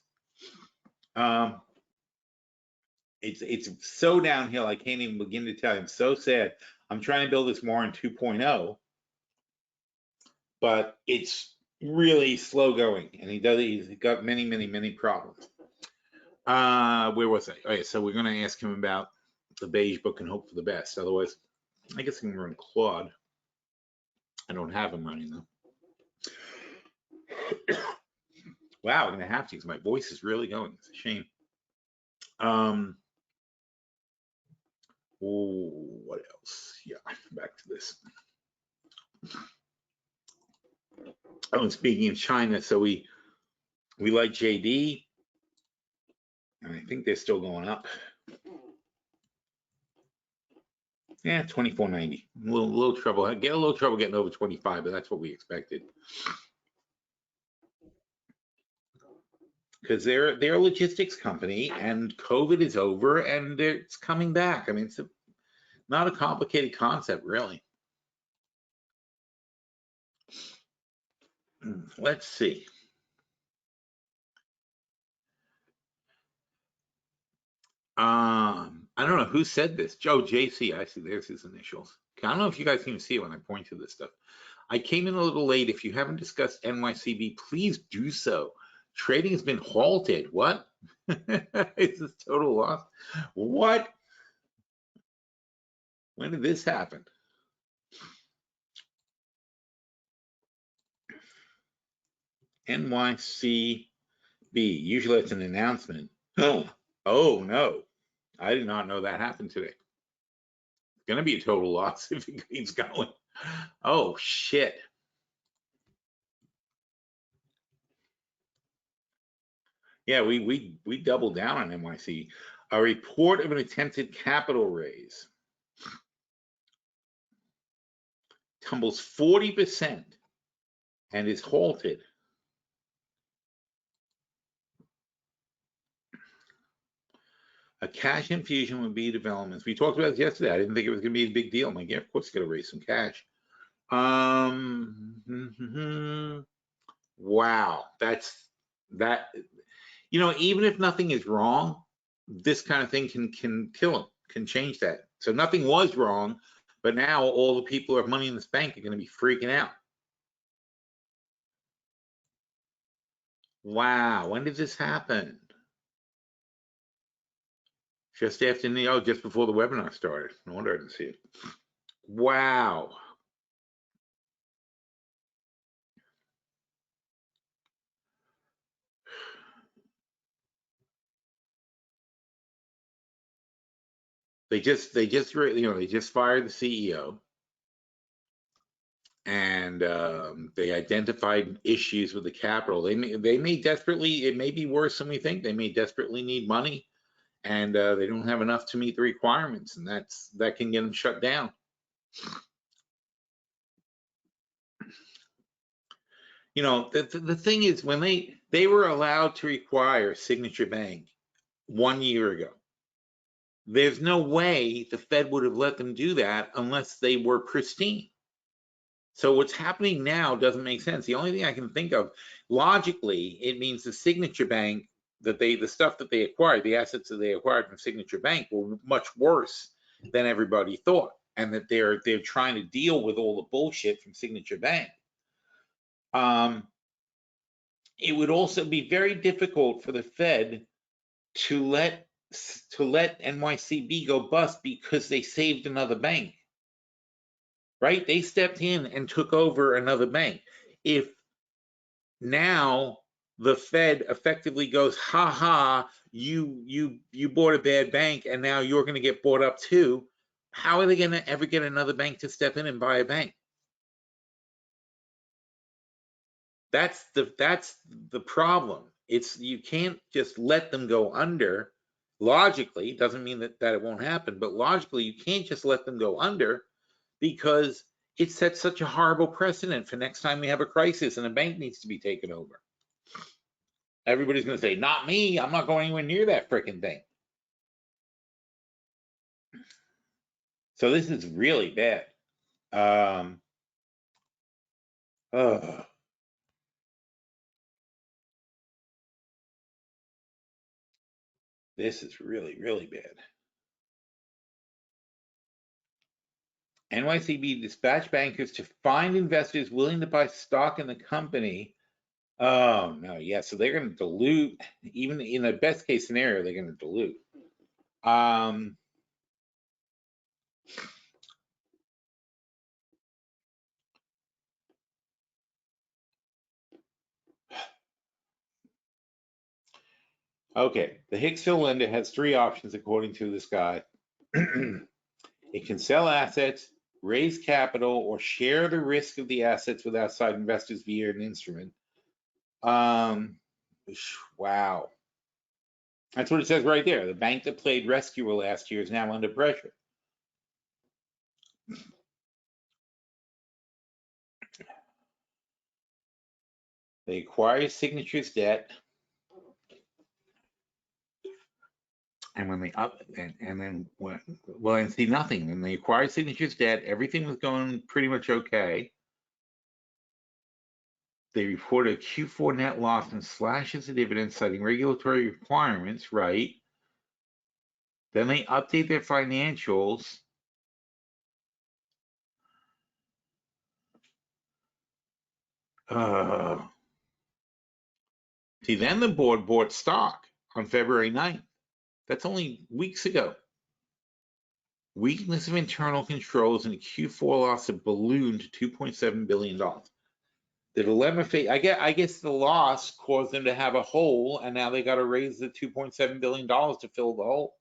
It's so downhill. I can't even begin to tell you. I'm so sad. I'm trying to build this more in 2.0, but it's really slow going, and he's got many problems. Where was I? Okay, so we're going to ask him about the Beige book and hope for the best. Otherwise, I guess I can run Claude. I don't have him running though. Wow, I'm gonna have to because my voice is really going. It's a shame. What else? Yeah, back to this. Oh, and speaking of China, so we like JD, and I think they're still going up. Yeah, 24.90. A little trouble. Get a little trouble getting over 25, but that's what we expected. Because they're a logistics company, and COVID is over, and it's coming back. I mean, it's not a complicated concept, really. Let's see. I don't know who said this. Joe JC. I see. There's his initials. I don't know if you guys can see it when I point to this stuff. I came in a little late. If you haven't discussed NYCB, please do so. Trading has been halted. What? It's a total loss. What? When did this happen? NYCB. Usually it's an announcement. Oh no. I did not know that happened today. It's going to be a total loss if it keeps going. Oh, shit. Yeah, we doubled down on NYC. A report of an attempted capital raise tumbles 40% and is halted. A cash infusion would be developments. We talked about this yesterday. I didn't think it was going to be a big deal. I'm like, yeah, of course, got to raise some cash. Wow, that's that. You know, even if nothing is wrong, this kind of thing can kill them, can change that. So nothing was wrong, but now all the people who have money in this bank are going to be freaking out. Wow, when did this happen? Just after just before the webinar started. No wonder I didn't see it. Wow. They just fired the CEO, and they identified issues with the capital. They may desperately, it may be worse than we think. They may desperately need money, and they don't have enough to meet the requirements, and that can get them shut down. You know, the thing is, when they were allowed to require Signature Bank 1 year ago, there's no way the Fed would have let them do that unless they were pristine. So what's happening now doesn't make sense. The only thing I can think of, logically, it means the Signature Bank, the stuff that they acquired, the assets that they acquired from Signature Bank were much worse than everybody thought, and that they're trying to deal with all the bullshit from Signature Bank. It would also be very difficult for the Fed to let NYCB go bust because they saved another bank, right? They stepped in and took over another bank. If now the Fed effectively goes, ha ha, you bought a bad bank and now you're going to get bought up too, how are they going to ever get another bank to step in and buy a bank? That's the problem. You can't just let them go under. Logically, it doesn't mean that it won't happen, but logically you can't just let them go under, because it sets such a horrible precedent for next time we have a crisis and a bank needs to be taken over. Everybody's going to say, not me, I'm not going anywhere near that freaking thing. So this is really bad. This is really, really bad. NYCB dispatched bankers to find investors willing to buy stock in the company. Oh, no, yeah, so they're going to dilute, even in the best case scenario, they're going to dilute. Okay, the Hicksville lender has 3 options according to this guy. It can sell assets, raise capital, or share the risk of the assets with outside investors via an instrument. Wow. That's what it says right there. The bank that played rescuer last year is now under pressure. They acquire Signature's debt. And when they and see nothing. When they acquired Signature's debt, everything was going pretty much okay. They reported a Q4 net loss and slashes the dividend, citing regulatory requirements, right? Then they update their financials. See, then the board bought stock on February 9th. That's only weeks ago. Weakness of internal controls and a Q4 loss of ballooned to $2.7 billion. The dilemma, I guess the loss caused them to have a hole, and now they got to raise the $2.7 billion to fill the hole.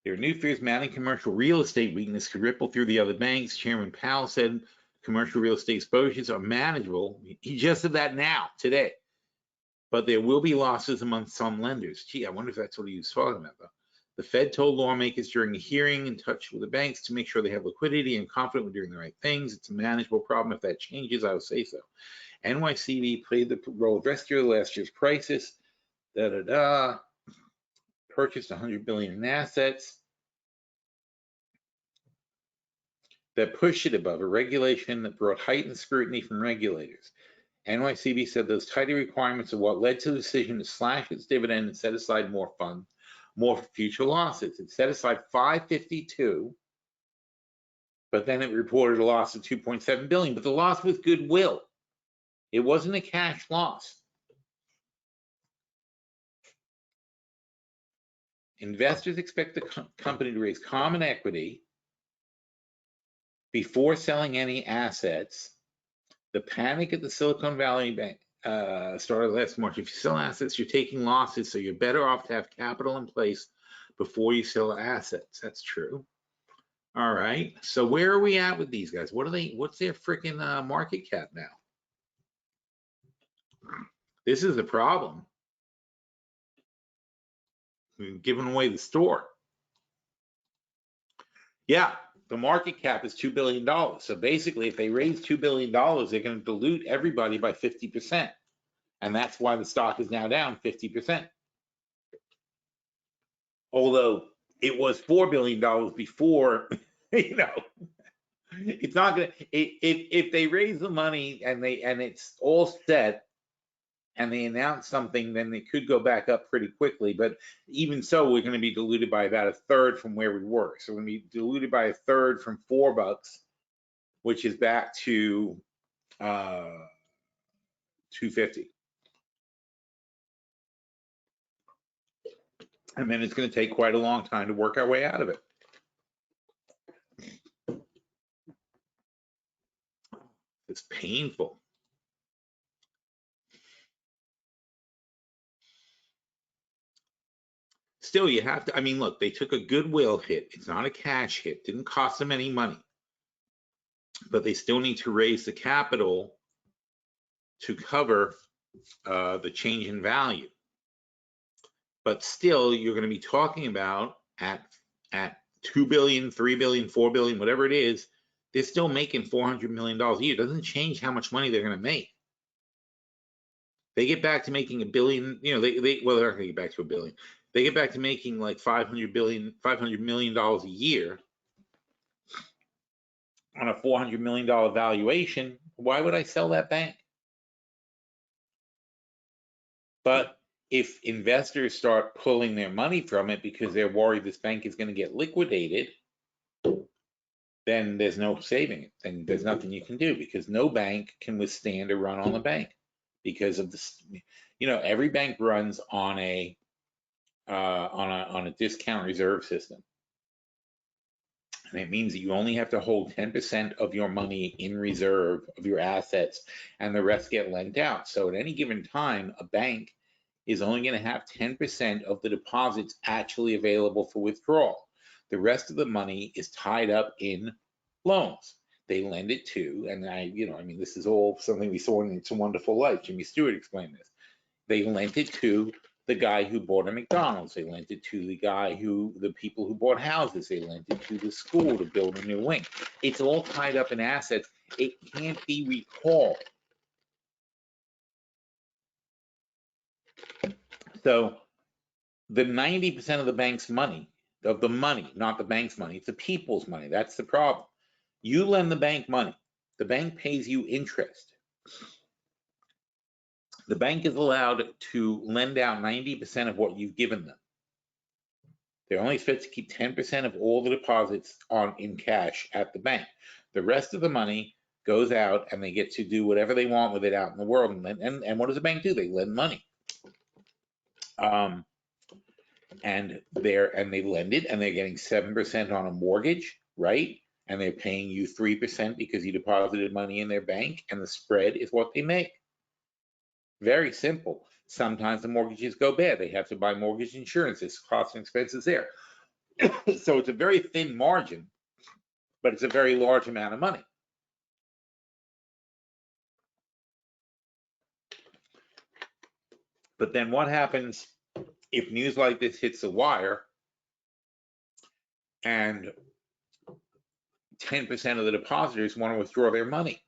There are new fears mounting commercial real estate weakness could ripple through the other banks. Chairman Powell said commercial real estate exposures are manageable. He just said that now, today. But there will be losses among some lenders. Gee, I wonder if that's what he was talking about, though. The Fed told lawmakers during a hearing in touch with the banks to make sure they have liquidity and confident we're doing the right things. It's a manageable problem. If that changes, I will say so. NYCB played the role of rescue of last year's crisis. Purchased 100 billion in assets that pushed it above a regulation that brought heightened scrutiny from regulators. NYCB said those tighter requirements are what led to the decision to slash its dividend and set aside more funds, more for future losses. It set aside 552, but then it reported a loss of 2.7 billion. But the loss was goodwill. It wasn't a cash loss. Investors expect the company to raise common equity before selling any assets. The panic at the Silicon Valley Bank started last March. If you sell assets, you're taking losses, so you're better off to have capital in place before you sell assets. That's true. All right. So where are we at with these guys? What's their freaking market cap now? This is the problem. We're giving away the store. Yeah, the market cap is $2 billion. So basically, if they raise $2 billion, they're going to dilute everybody by 50%. And that's why the stock is now down 50%. Although it was $4 billion before, you know, it's not going to, if they raise the money and it's all set and they announce something, then they could go back up pretty quickly. But even so, we're going to be diluted by about a third from where we were. So we're going to be diluted by a third from $4, which is back to 250. And then it's going to take quite a long time to work our way out of it. It's painful. Still, you have to, I mean, look, they took a goodwill hit. It's not a cash hit. Didn't cost them any money. But they still need to raise the capital to cover the change in value. But still, you're going to be talking about at 2 billion, 3 billion, 4 billion, whatever it is, they're still making $400 million a year. It doesn't change how much money they're going to make. They get back to making a billion, you know, well, they're not going to get back to a billion. They get back to making like $500 million a year on a $400 million valuation. Why would I sell that bank? But if investors start pulling their money from it because they're worried this bank is going to get liquidated, then there's no saving it. Then there's nothing you can do because no bank can withstand a run on the bank because of this. You know, every bank runs on a discount reserve system. And it means that you only have to hold 10% of your money in reserve of your assets and the rest get lent out. So at any given time, a bank is only going to have 10% of the deposits actually available for withdrawal. The rest of the money is tied up in loans. They lend it to, and I mean, this is all something we saw in It's a Wonderful Life. Jimmy Stewart explained this. They lent it to the guy who bought a McDonald's. They lent it to the people who bought houses. They lent it to the school to build a new wing. It's all tied up in assets. It can't be recalled. So the 90% of the bank's money, not the bank's money, it's the people's money. That's the problem. You lend the bank money. The bank pays you interest. The bank is allowed to lend out 90% of what you've given them. They're only supposed to keep 10% of all the deposits in cash at the bank. The rest of the money goes out and they get to do whatever they want with it out in the world. And what does the bank do? They lend money. And they lend it and they're getting 7% on a mortgage, right? And they're paying you 3% because you deposited money in their bank, and the spread is what they make. Very simple. Sometimes the mortgages go bad. They have to buy mortgage insurance. There's costs and expenses there. So it's a very thin margin, but it's a very large amount of money. But then what happens if news like this hits the wire and 10% of the depositors want to withdraw their money.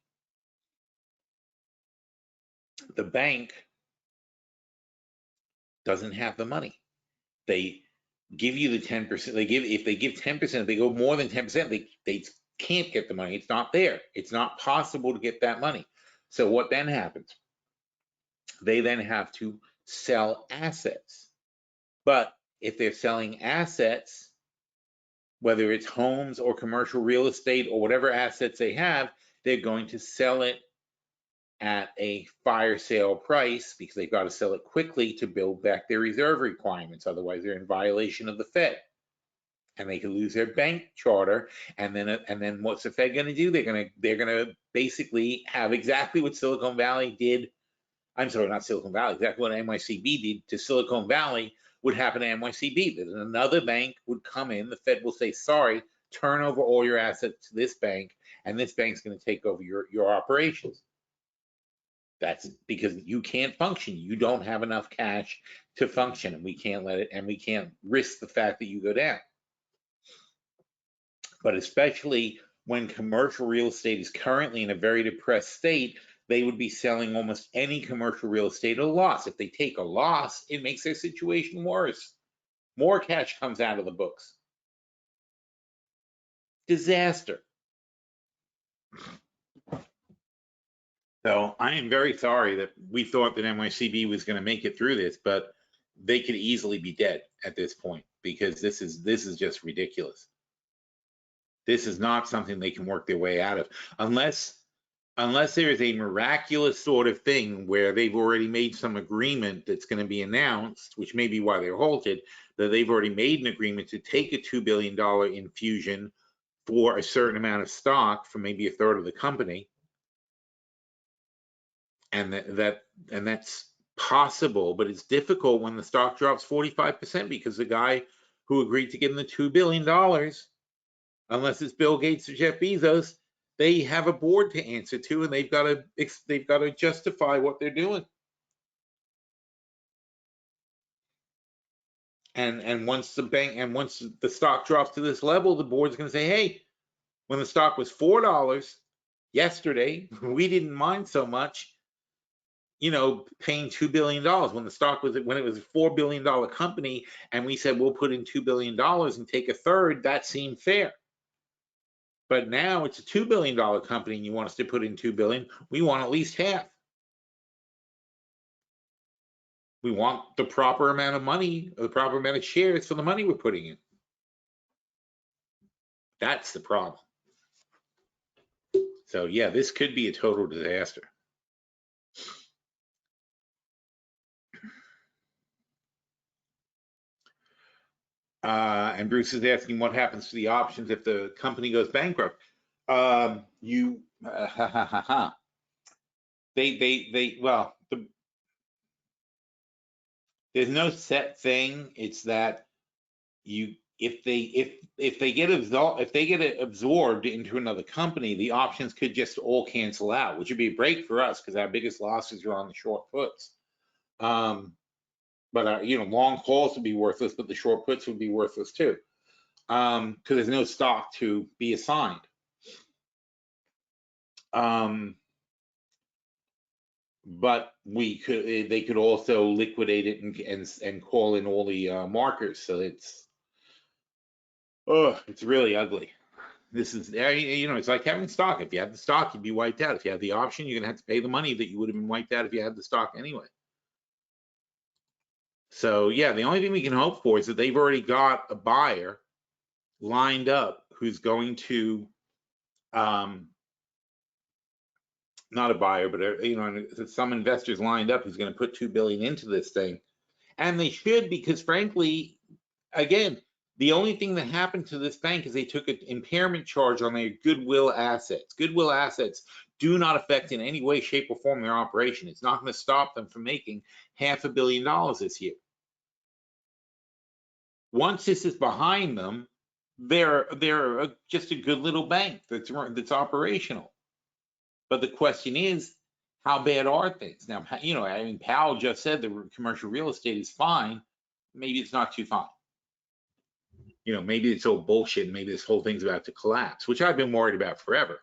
The bank doesn't have the money. They give you the 10%. If they give 10%, if they go more than 10%, they can't get the money. It's not there. It's not possible to get that money. So what then happens? They then have to sell assets. But if they're selling assets, whether it's homes or commercial real estate or whatever assets they have, they're going to sell it at a fire sale price because they've got to sell it quickly to build back their reserve requirements. Otherwise, they're in violation of the Fed, and they could lose their bank charter. And then what's the Fed going to do? They're gonna basically have exactly what Silicon Valley did. I'm sorry, not Silicon Valley. Exactly what NYCB did to Silicon Valley would happen to NYCB. That another bank would come in. The Fed will say, "Sorry, turn over all your assets to this bank, and this bank's going to take over your operations." That's because you can't function. You don't have enough cash to function, and we can't risk the fact that you go down. But especially when commercial real estate is currently in a very depressed state, they would be selling almost any commercial real estate at a loss. If they take a loss, it makes their situation worse. More cash comes out of the books. Disaster. So I am very sorry that we thought that NYCB was going to make it through this, but they could easily be dead at this point because this is just ridiculous. This is not something they can work their way out of unless there is a miraculous sort of thing where they've already made some agreement that's going to be announced, which may be why they're halted, that they've already made an agreement to take a $2 billion infusion for a certain amount of stock from maybe a third of the company. And that's possible, but it's difficult when the stock drops 45% because the guy who agreed to give them the $2 billion, unless it's Bill Gates or Jeff Bezos, they have a board to answer to, and they've got to justify what they're doing. And once the stock drops to this level, the board's going to say, "Hey, when the stock was $4 yesterday, we didn't mind so much, paying $2 billion when it was a $4 billion company, and we said we'll put in $2 billion and take a third. That seemed fair. But now it's a $2 billion company, and you want us to put in $2 billion. We want at least half. We want the proper amount of money, the proper amount of shares for the money we're putting in." That's the problem. So yeah, this could be a total disaster. And Bruce is asking what happens to the options if the company goes bankrupt. There's no set thing. It's that if they get absorbed into another company, the options could just all cancel out, which would be a break for us because our biggest losses are on the short puts. But long calls would be worthless, but the short puts would be worthless too, because there's no stock to be assigned. But they could also liquidate it and call in all the markers. So it's really ugly. This is it's like having stock. If you had the stock, you'd be wiped out. If you have the option, you're gonna have to pay the money that you would have been wiped out if you had the stock anyway. So yeah, the only thing we can hope for is that they've already got a buyer lined up who's going to, not a buyer, but some investors lined up who's going to put $2 billion into this thing, and they should, because frankly, again, the only thing that happened to this bank is they took an impairment charge on their goodwill assets. Goodwill assets do not affect in any way, shape, or form their operation. It's not going to stop them from making $500 million this year. Once this is behind them, they're just a good little bank that's operational. But the question is, how bad are things? Now, Powell just said the commercial real estate is fine. Maybe it's not too fine. You know, maybe it's all bullshit. Maybe this whole thing's about to collapse, which I've been worried about forever.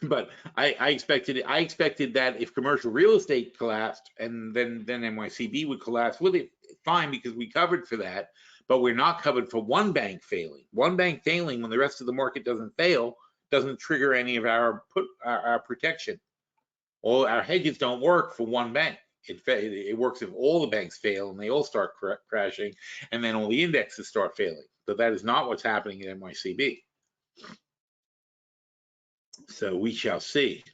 But I expected that if commercial real estate collapsed and then NYCB would collapse with it, fine, because we covered for that. But we're not covered for one bank failing. One bank failing when the rest of the market doesn't fail doesn't trigger any of our protection. All our hedges don't work for one bank. It works if all the banks fail and they all start crashing, and then all the indexes start failing. But that is not what's happening at NYCB. So we shall see.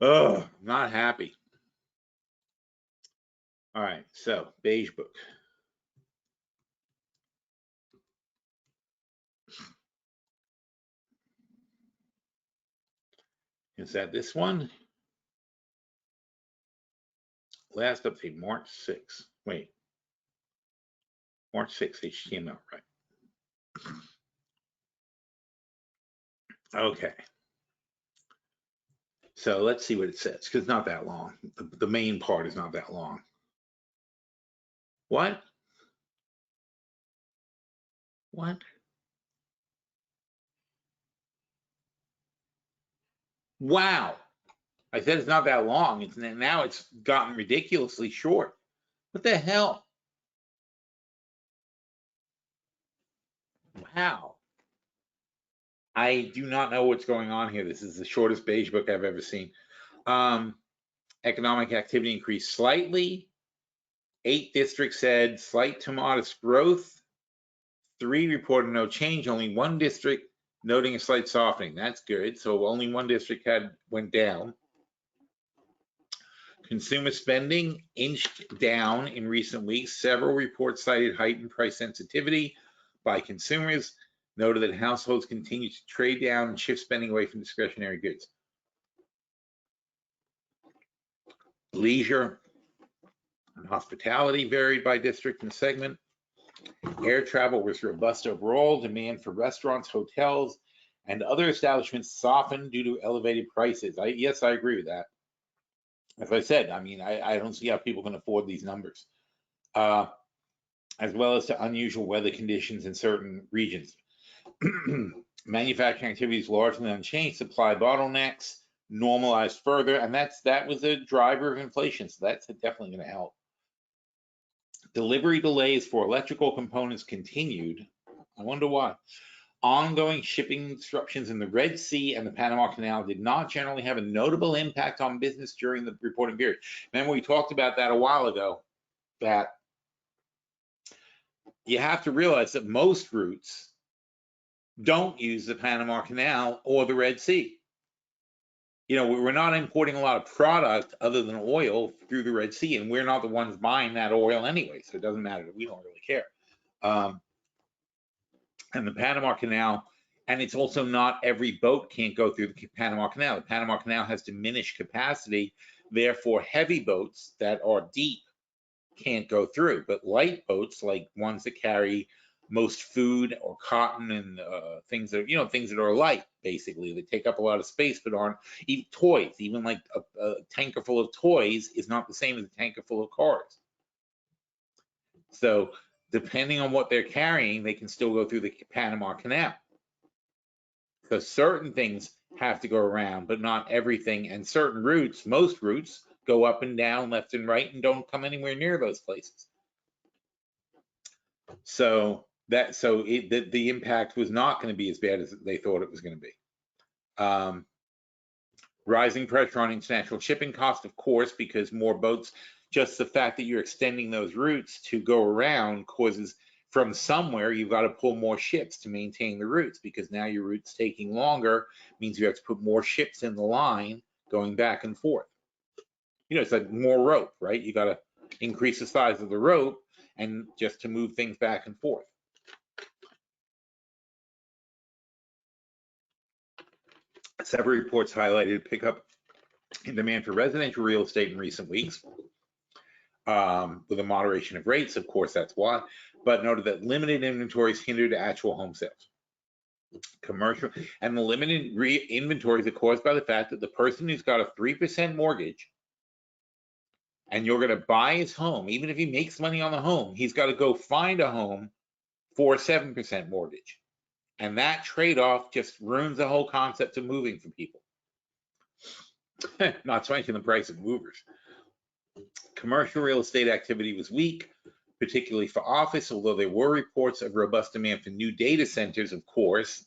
Oh, not happy. All right, so Beige book. Is that this one? Last update, March 6th. Wait. March 6th, HTML, right? Okay. So let's see what it says, because it's not that long. The main part is not that long. What? What? Wow. I said it's not that long. Now it's gotten ridiculously short. What the hell? Wow. I do not know what's going on here. This is the shortest Beige book I've ever seen. Economic activity increased slightly. 8 districts said slight to modest growth. 3 reported no change. Only 1 district noting a slight softening. That's good. So only 1 district went down. Consumer spending inched down in recent weeks. Several reports cited heightened price sensitivity by consumers, noted that households continue to trade down and shift spending away from discretionary goods. Leisure and hospitality varied by district and segment. Air travel was robust overall. Demand for restaurants, hotels, and other establishments softened due to elevated prices. Yes, I agree with that. As I said, I mean, I don't see how people can afford these numbers, as well as to unusual weather conditions in certain regions. Manufacturing activities largely unchanged. Supply bottlenecks normalized further, and that was a driver of inflation. So that's definitely going to help. Delivery delays for electrical components continued. I wonder why. Ongoing shipping disruptions in the Red Sea and the Panama Canal did not generally have a notable impact on business during the reporting period. Remember, we talked about that a while ago, that you have to realize that most routes don't use the Panama Canal or the Red Sea. You know, we're not importing a lot of product other than oil through the Red Sea, and we're not the ones buying that oil anyway, so it doesn't matter. We don't really care. And the Panama Canal, and it's also not every boat can't go through the Panama Canal. The Panama Canal has diminished capacity, therefore heavy boats that are deep can't go through, but light boats, like ones that carry most food or cotton and things that, you know, things that are light, basically, that take up a lot of space but aren't, even toys, even like a tanker full of toys is not the same as a tanker full of cars. So depending on what they're carrying, they can still go through the Panama Canal. Because certain things have to go around, but not everything. And certain routes, most routes, go up and down, left and right, and don't come anywhere near those places. So the impact was not going to be as bad as they thought it was going to be. Rising pressure on international shipping costs, of course, because more boats. Just the fact that you're extending those routes to go around causes, from somewhere, you've got to pull more ships to maintain the routes, because now your route's taking longer, means you have to put more ships in the line going back and forth. You know, it's like more rope, right? You got to increase the size of the rope and just to move things back and forth. Several reports highlighted pickup in demand for residential real estate in recent weeks. With a moderation of rates, of course, that's why, but noted that limited inventories hindered actual home sales. Commercial, and the limited inventories are caused by the fact that the person who's got a 3% mortgage and you're going to buy his home, even if he makes money on the home, he's got to go find a home for a 7% mortgage. And that trade-off just ruins the whole concept of moving for people. Not to mention the price of movers. Commercial real estate activity was weak, particularly for office, although there were reports of robust demand for new data centers, of course,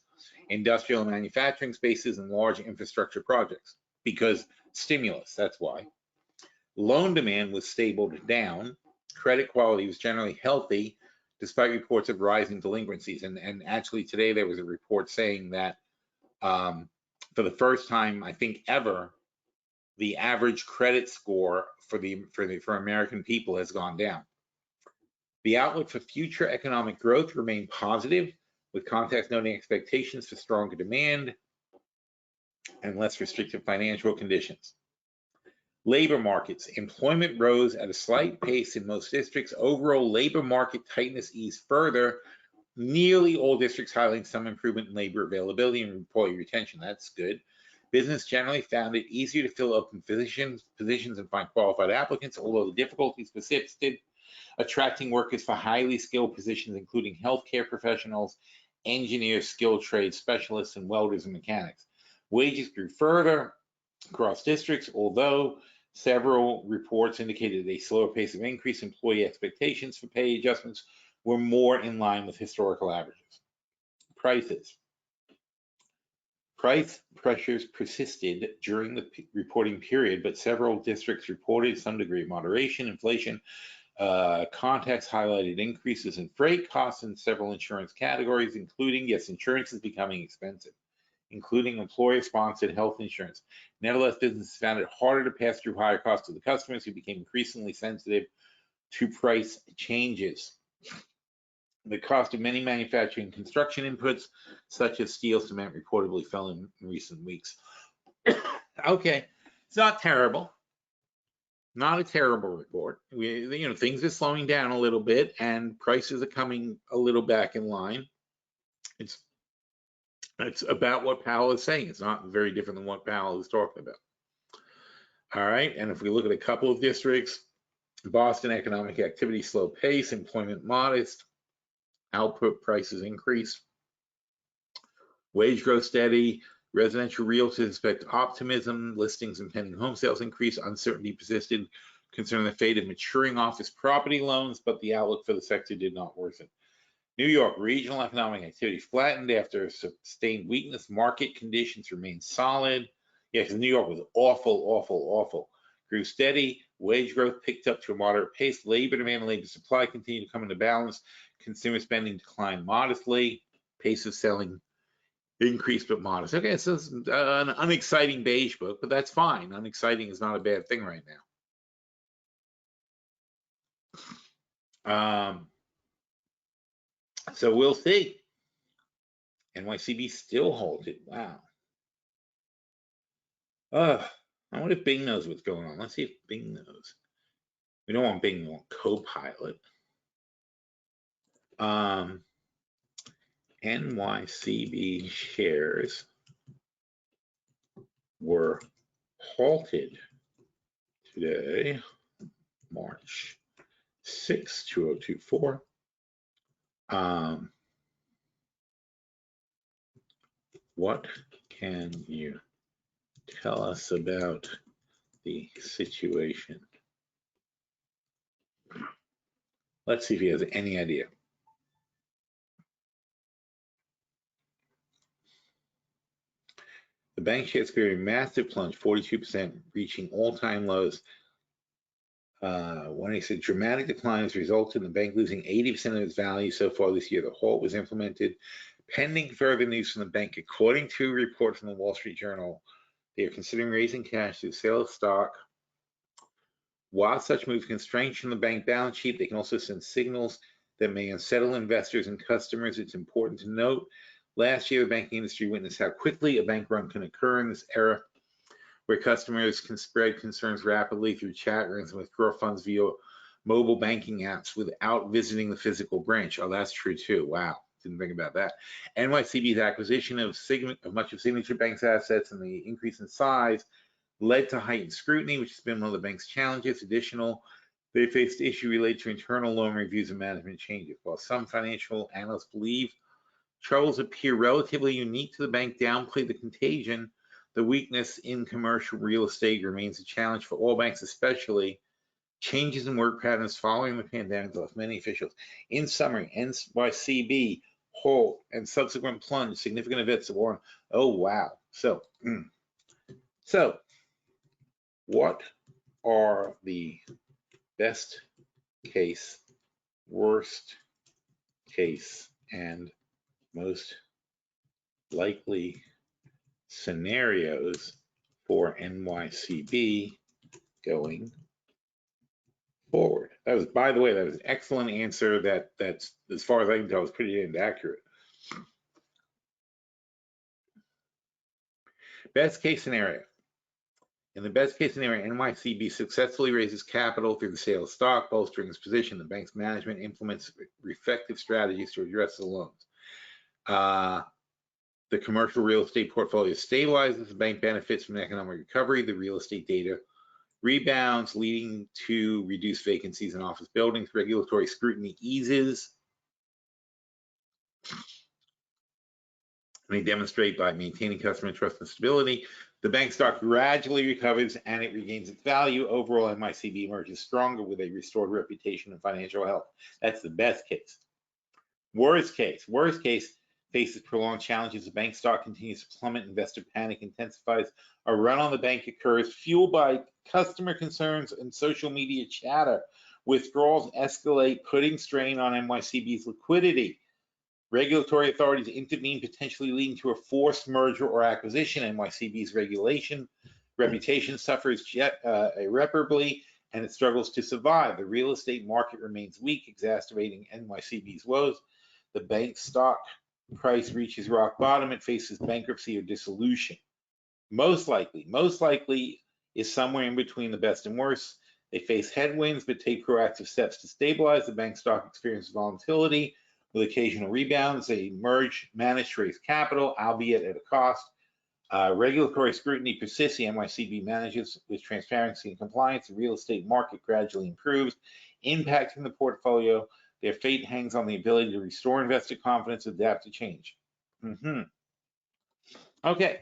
industrial and manufacturing spaces, and large infrastructure projects, because stimulus, that's why. Loan demand was stable to down. Credit quality was generally healthy, despite reports of rising delinquencies. And actually today there was a report saying that for the first time, I think ever, the average credit score for American people has gone down. The outlook for future economic growth remained positive, with contacts noting expectations for stronger demand and less restrictive financial conditions. Labor markets. Employment rose at a slight pace in most districts. Overall labor market tightness eased further. Nearly all districts highlighting some improvement in labor availability and employee retention. That's good. Business generally found it easier to fill open positions and find qualified applicants, although the difficulties persisted, attracting workers for highly skilled positions, including healthcare professionals, engineers, skilled trade specialists, and welders and mechanics. Wages grew further across districts, although several reports indicated a slower pace of increase. Employee expectations for pay adjustments were more in line with historical averages. Prices. Price pressures persisted during the reporting period, but several districts reported some degree of moderation. Inflation contacts highlighted increases in freight costs in several insurance categories, including, yes, insurance is becoming expensive, including employer-sponsored health insurance. Nevertheless, businesses found it harder to pass through higher costs to the customers, who became increasingly sensitive to price changes. The cost of many manufacturing and construction inputs, such as steel, cement, reportedly fell in recent weeks. Okay, it's not terrible. Not a terrible report. Things are slowing down a little bit, and prices are coming a little back in line. It's about what Powell is saying. It's not very different than what Powell is talking about. All right, and if we look at a couple of districts, Boston economic activity slow pace, employment modest, output prices increase, wage growth steady, residential realtors expect optimism, listings and pending home sales increase, uncertainty persisted concerning the fate of maturing office property loans, but the outlook for the sector did not worsen. New York, regional economic activity flattened after sustained weakness. Market conditions remain solid. Yeah, because New York was awful. Grew steady. Wage growth picked up to a moderate pace. Labor demand and labor supply continued to come into balance. Consumer spending declined modestly. Pace of selling increased but modest. Okay, so it's an unexciting beige book, but that's fine. Unexciting is not a bad thing right now. So we'll see. NYCB still halted. Wow. I wonder if Bing knows what's going on. Let's see if Bing knows. We don't want Bing, we want Copilot. NYCB shares were halted today, March 6, 2024. What can you tell us about the situation? Let's see if he has any idea. The bank share experienced a massive plunge, 42%, reaching all-time lows. When he said dramatic declines resulted in the bank losing 80% of its value so far this year. The halt was implemented pending further news from the bank. According to a report from the Wall Street Journal, they are considering raising cash through sale of stock. While such moves can strengthen the bank balance sheet, they can also send signals that may unsettle investors and customers. It's important to note, last year the banking industry witnessed how quickly a bank run can occur in this era, where customers can spread concerns rapidly through chat rooms and withdraw funds via mobile banking apps without visiting the physical branch. Oh, that's true too. Wow, didn't think about that. NYCB's acquisition of much of Signature Bank's assets and the increase in size led to heightened scrutiny, which has been one of the bank's challenges. They faced issues related to internal loan reviews and management changes. While some financial analysts believe troubles appear relatively unique to the bank, downplay the contagion. The weakness in commercial real estate remains a challenge for all banks, especially changes in work patterns following the pandemic left many officials. In summary, NYCB, halt, and subsequent plunge, significant events of war. Oh, wow. So what are the best case, worst case, and most likely scenarios for NYCB going forward? That was, by the way, that was an excellent answer. That's, as far as I can tell, is pretty inaccurate. Best case scenario. In the best case scenario, NYCB successfully raises capital through the sale of stock, bolstering its position. The bank's management implements effective strategies to address the loans. The commercial real estate portfolio stabilizes. The bank benefits from economic recovery. The real estate data rebounds, leading to reduced vacancies in office buildings. Regulatory scrutiny eases. They demonstrate by maintaining customer trust and stability. The bank stock gradually recovers and it regains its value. Overall, NYCB emerges stronger with a restored reputation and financial health. That's the best case. Worst case faces prolonged challenges. The bank stock continues to plummet. Investor panic intensifies. A run on the bank occurs, fueled by customer concerns and social media chatter. Withdrawals escalate, putting strain on NYCB's liquidity. Regulatory authorities intervene, potentially leading to a forced merger or acquisition. NYCB's reputation suffers irreparably, and it struggles to survive. The real estate market remains weak, exacerbating NYCB's woes. The bank stock price reaches rock bottom. It faces bankruptcy or dissolution. Most likely is somewhere in between the best and worst. They face headwinds, but take proactive steps to stabilize. The bank stock experiences volatility with occasional rebounds. They manage to raise capital, albeit at a cost. Regulatory scrutiny persists. The NYCB manages with transparency and compliance. The real estate market gradually improves, impacting the portfolio. Their fate hangs on the ability to restore investor confidence, adapt to change. Okay.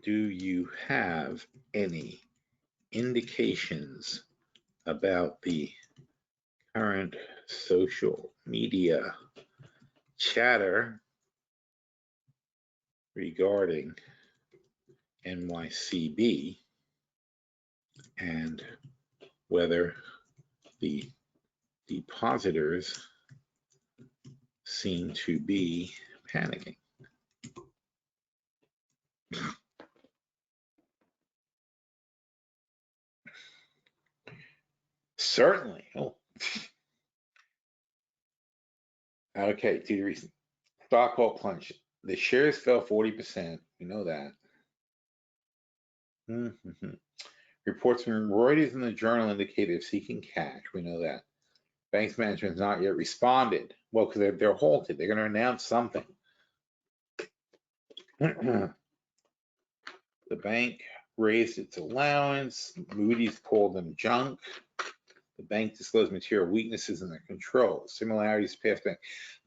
Do you have any indications about the current social media chatter regarding NYCB and whether the depositors seem to be panicking? Certainly. Oh. Okay, to the recent stock all plunge. The shares fell 40%. We know that. Reports from Reuters and the Journal indicate they're seeking cash. We know that. Bank's management has not yet responded. Well, because they're halted. They're going to announce something. The bank raised its allowance. Moody's called them junk. The bank disclosed material weaknesses in their control. Similarities to past bank.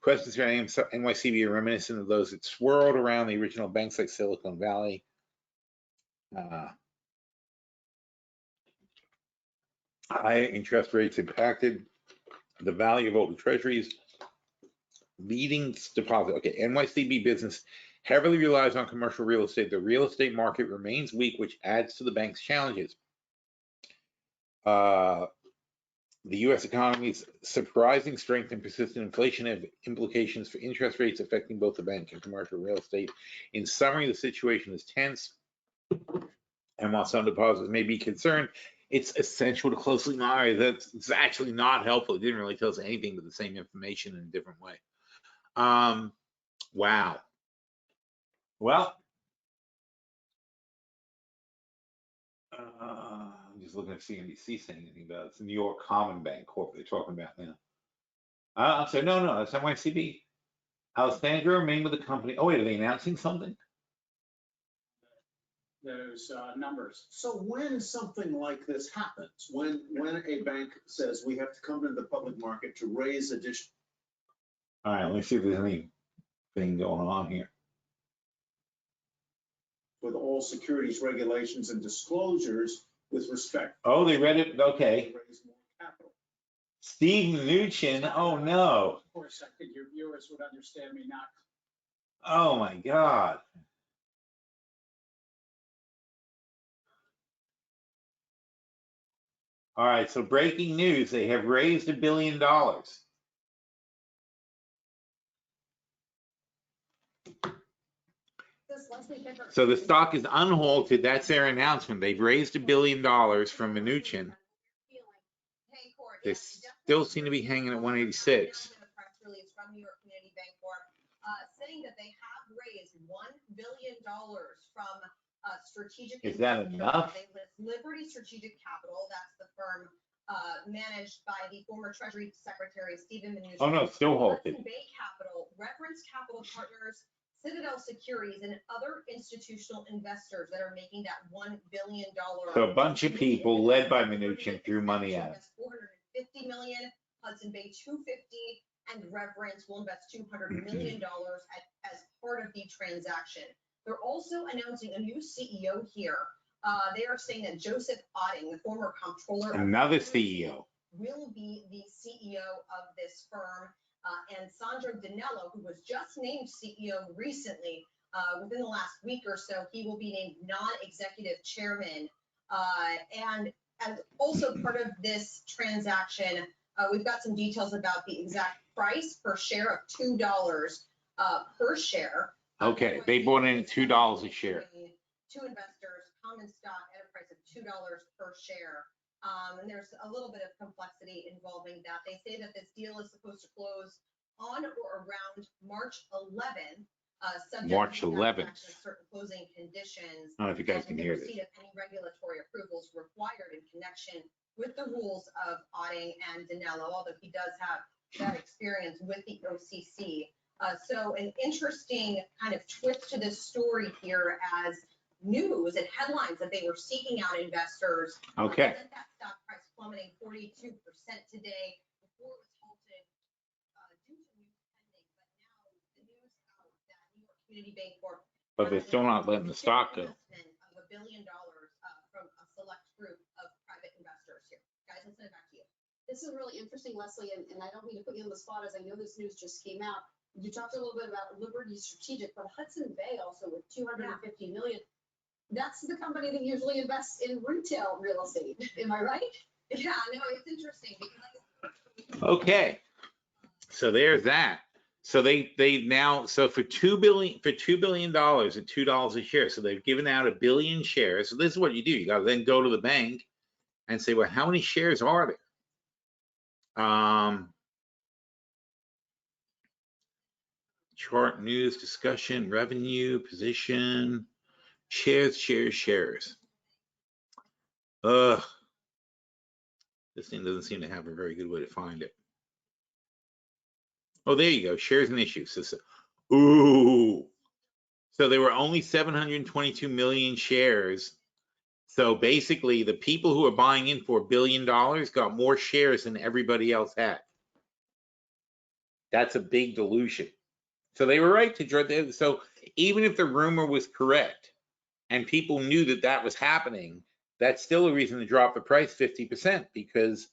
Questions surrounding NYCB are reminiscent of those that swirled around the original banks like Silicon Valley. High interest rates impacted the value of older treasuries, leading deposit. Okay, NYCB business heavily relies on commercial real estate. The real estate market remains weak, which adds to the bank's challenges. The U.S. economy's surprising strength and persistent inflation have implications for interest rates affecting both the bank and commercial real estate. In summary, the situation is tense, and while some depositors may be concerned, it's essential to closely monitor. That's actually not helpful. It didn't really tell us anything but the same information in a different way. Wow. Well, I'm just looking at CNBC saying anything about it. It's the New York Common Bank Corp they're talking about now. I'm sorry, no, that's NYCB. Alexandra remain with the company. Oh wait, are they announcing something? Those numbers. So when something like this happens, when a bank says we have to come into the public market to raise additional. All right, let me see if there's anything going on here. With all securities regulations and disclosures with respect. Oh, they read it. Okay. To raise more capital. Steve Mnuchin. Oh no. Of course, I think your viewers would understand me not. Oh my God. All right, so breaking news, they have raised $1 billion. So the stock is unhalted. That's their announcement. They've raised $1 billion from Mnuchin. They still seem to be hanging at 186. Saying that they have raised $1 billion from strategic. Is that enough? They list Liberty Strategic Capital. That's the firm managed by the former Treasury Secretary Stephen Mnuchin. Oh no, still halted. Beige Capital, Reference Capital Partners, Citadel Securities, and other institutional investors that are making that $1 billion. So a bunch of people led by Mnuchin threw money at it. $450 million, Hudson Bay $250, and Reverence will invest $200 million as part of the transaction. They're also announcing a new CEO here. They are saying that Joseph Otting, the former comptroller, another CEO, will be the CEO of this firm. And Sandro Danello, who was just named CEO recently, within the last week or so, he will be named non-executive chairman. And as also part of this transaction, we've got some details about the exact price per share of $2 per share. Okay, they bought in $2 a share. Two investors, common stock at a price of $2 per share. And there's a little bit of complexity involving that. They say that this deal is supposed to close on or around March 11th. March 11th. Certain closing conditions. I don't know if you guys can hear this. Receipt of any regulatory approvals required in connection with the rules of Otting and Danello, although he does have that experience with the OCC. So an interesting kind of twist to this story here as news and headlines that they were seeking out investors. Okay. That stock price plummeting 42% today before it was halted due to news pending. But now the news out that New York Community Bank Corp. But they're still not letting the stock go. Of $1 billion from a select group of private investors here. Guys, let's send it back to you. This is really interesting, Leslie, and I don't mean to put you on the spot as I know this news just came out. You talked a little bit about Liberty Strategic, but Hudson Bay also with $250 million. That's the company that usually invests in retail real estate. Am I right? Yeah, no, it's interesting because okay, so there's that. So they now, so for $2 billion at $2 a share, so they've given out 1 billion shares. So this is what you do. You got to then go to the bank and say, well, how many shares are there? Chart, news, discussion, revenue, position, shares. Ugh. This thing doesn't seem to have a very good way to find it. Oh, there you go. Shares and issues. Ooh. So there were only 722 million shares. So basically, the people who are buying in for $1 billion got more shares than everybody else had. That's a big dilution. So they were right to draw. So even if the rumor was correct and people knew that that was happening, that's still a reason to drop the price 50% because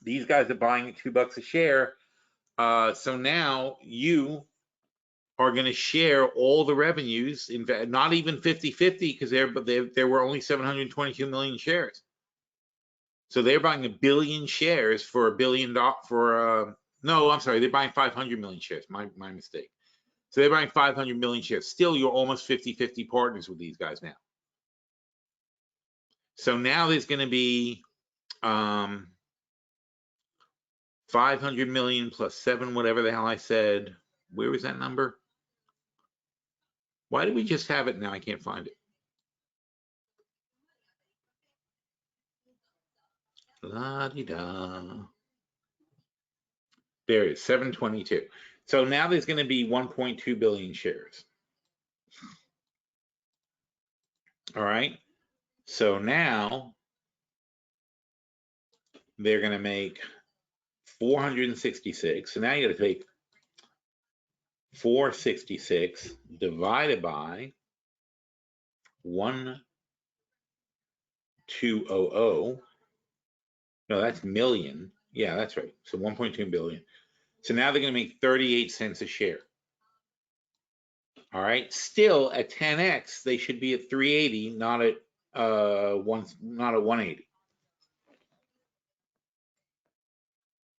these guys are buying at $2 a share. So now you are going to share all the revenues, in fact, not even 50-50 because there were only 722 million shares. So they're buying 1 billion shares for $1 billion no, I'm sorry, they're buying 500 million shares. My mistake. So they're buying 500 million shares. Still, you're almost 50-50 partners with these guys now. So now there's going to be 500 million plus 7, whatever the hell I said. Where was that number? Why did we just have it now? I can't find it. La-di-da. There is 722. So now there's going to be 1.2 billion shares. All right. So now they're going to make 466. So now you got to take 466 divided by 1200. No, that's million. Yeah, that's right. So 1.2 billion. So now they're going to make 38 cents a share. All right. Still at 10x, they should be at 380, not at 180.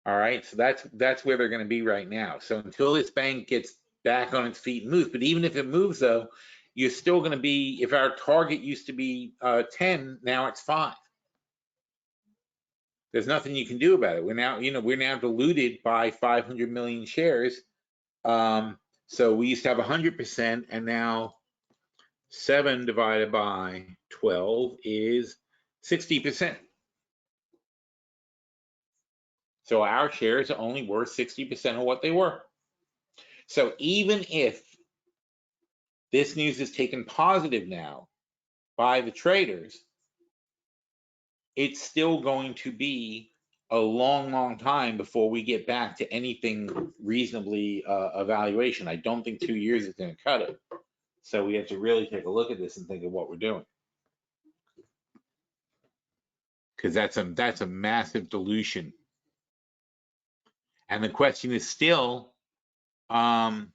All right. So that's where they're going to be right now. So until this bank gets back on its feet and moves, but even if it moves though, you're still going to be, if our target used to be 10, now it's 5. There's nothing you can do about it. We're now diluted by 500 million shares. So we used to have 100%, and now 7 divided by 12 is 60%. So our shares are only worth 60% of what they were. So even if this news is taken positive now by the traders, it's still going to be a long, long time before we get back to anything reasonably evaluation. I don't think 2 years is going to cut it. So we have to really take a look at this and think of what we're doing. Because that's a massive dilution. And the question is still, so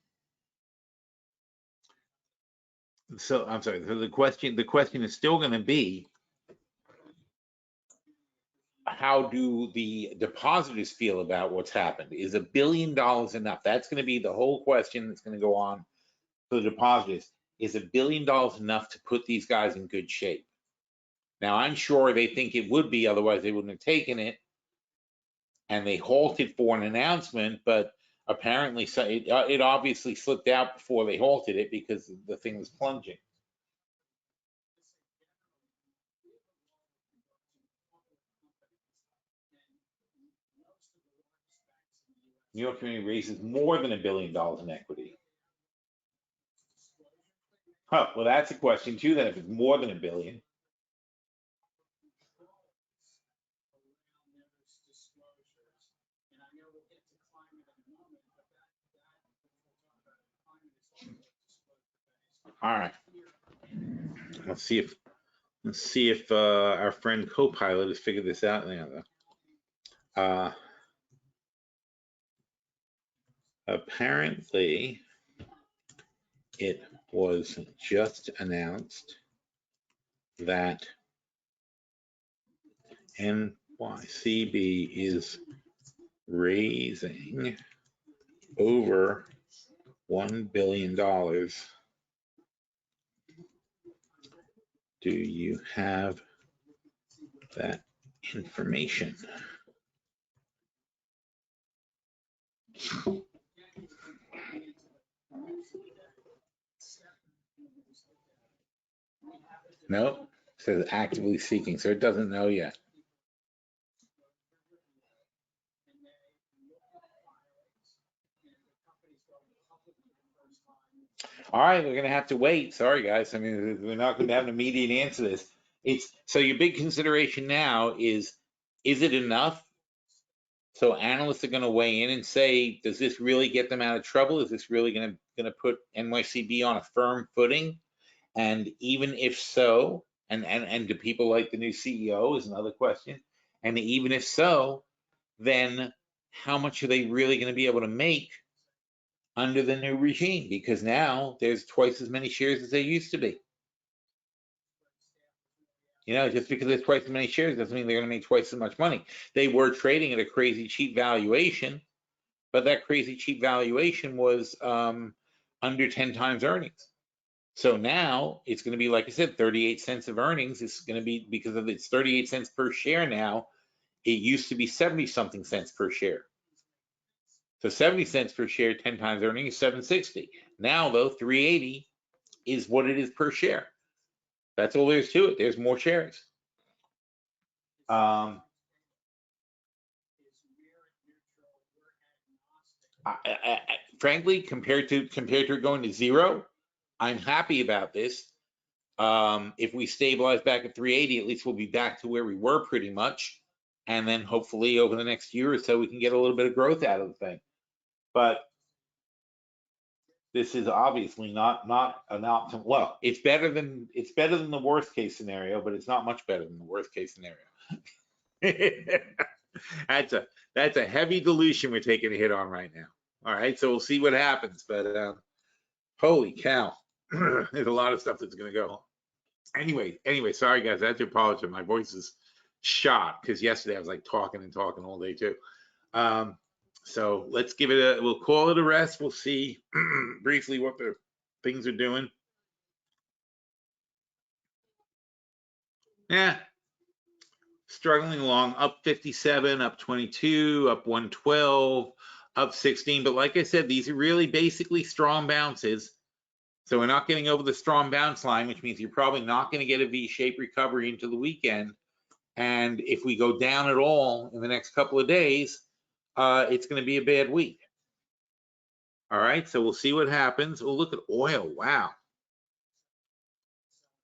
I'm sorry. So the question is still going to be, how do the depositors feel about what's happened? Is $1 billion enough? That's going to be the whole question that's going to go on for the depositors. Is $1 billion enough to put these guys in good shape? Now, I'm sure they think it would be, otherwise they wouldn't have taken it. And they halted for an announcement, but apparently it obviously slipped out before they halted it because the thing was plunging. New York Community raises more than $1 billion in equity. Huh, well, that's a question too, then, if it's more than $1 billion. All right. Let's see if our friend Copilot has figured this out now. Apparently, it was just announced that NYCB is raising over $1 billion. Do you have that information? No, it says actively seeking, so it doesn't know yet. All right, we're gonna have to wait. Sorry, guys. I mean, we're not going to have an immediate answer to this. So your big consideration now is it enough? So analysts are going to weigh in and say, does this really get them out of trouble? Is this really going to put NYCB on a firm footing? And even if so, and do people like the new CEO is another question. And even if so, then how much are they really going to be able to make under the new regime? Because now there's twice as many shares as there used to be. Just because there's twice as many shares doesn't mean they're going to make twice as much money. They were trading at a crazy cheap valuation, but that crazy cheap valuation was under 10 times earnings. So now it's going to be, like I said, 38 cents of earnings. It's going to be, because of it's 38 cents per share now. It used to be 70 something cents per share. So 70 cents per share, 10 times earnings, is 760. Now though, 380 is what it is per share. That's all there is to it. There's more shares. frankly, compared to it going to zero, I'm happy about this. If we stabilize back at 380, at least we'll be back to where we were pretty much. And then hopefully over the next year or so, we can get a little bit of growth out of the thing. But this is obviously not an optimal. Well, it's better than the worst case scenario, but it's not much better than the worst case scenario. That's a heavy dilution we're taking a hit on right now. All right, so we'll see what happens. But holy cow, there's a lot of stuff that's going to go. Anyway, sorry guys, I have to apologize. My voice is shot because yesterday I was like talking all day too. So let's give it we'll call it a rest. We'll see briefly what the things are doing. Yeah, struggling along, up 57, up 22, up 112, up 16. But like I said, these are really basically strong bounces. So we're not getting over the strong bounce line, which means you're probably not going to get a V-shaped recovery into the weekend. And if we go down at all in the next couple of days, it's going to be a bad week. All right, so we'll see what happens. We'll look at oil. Wow.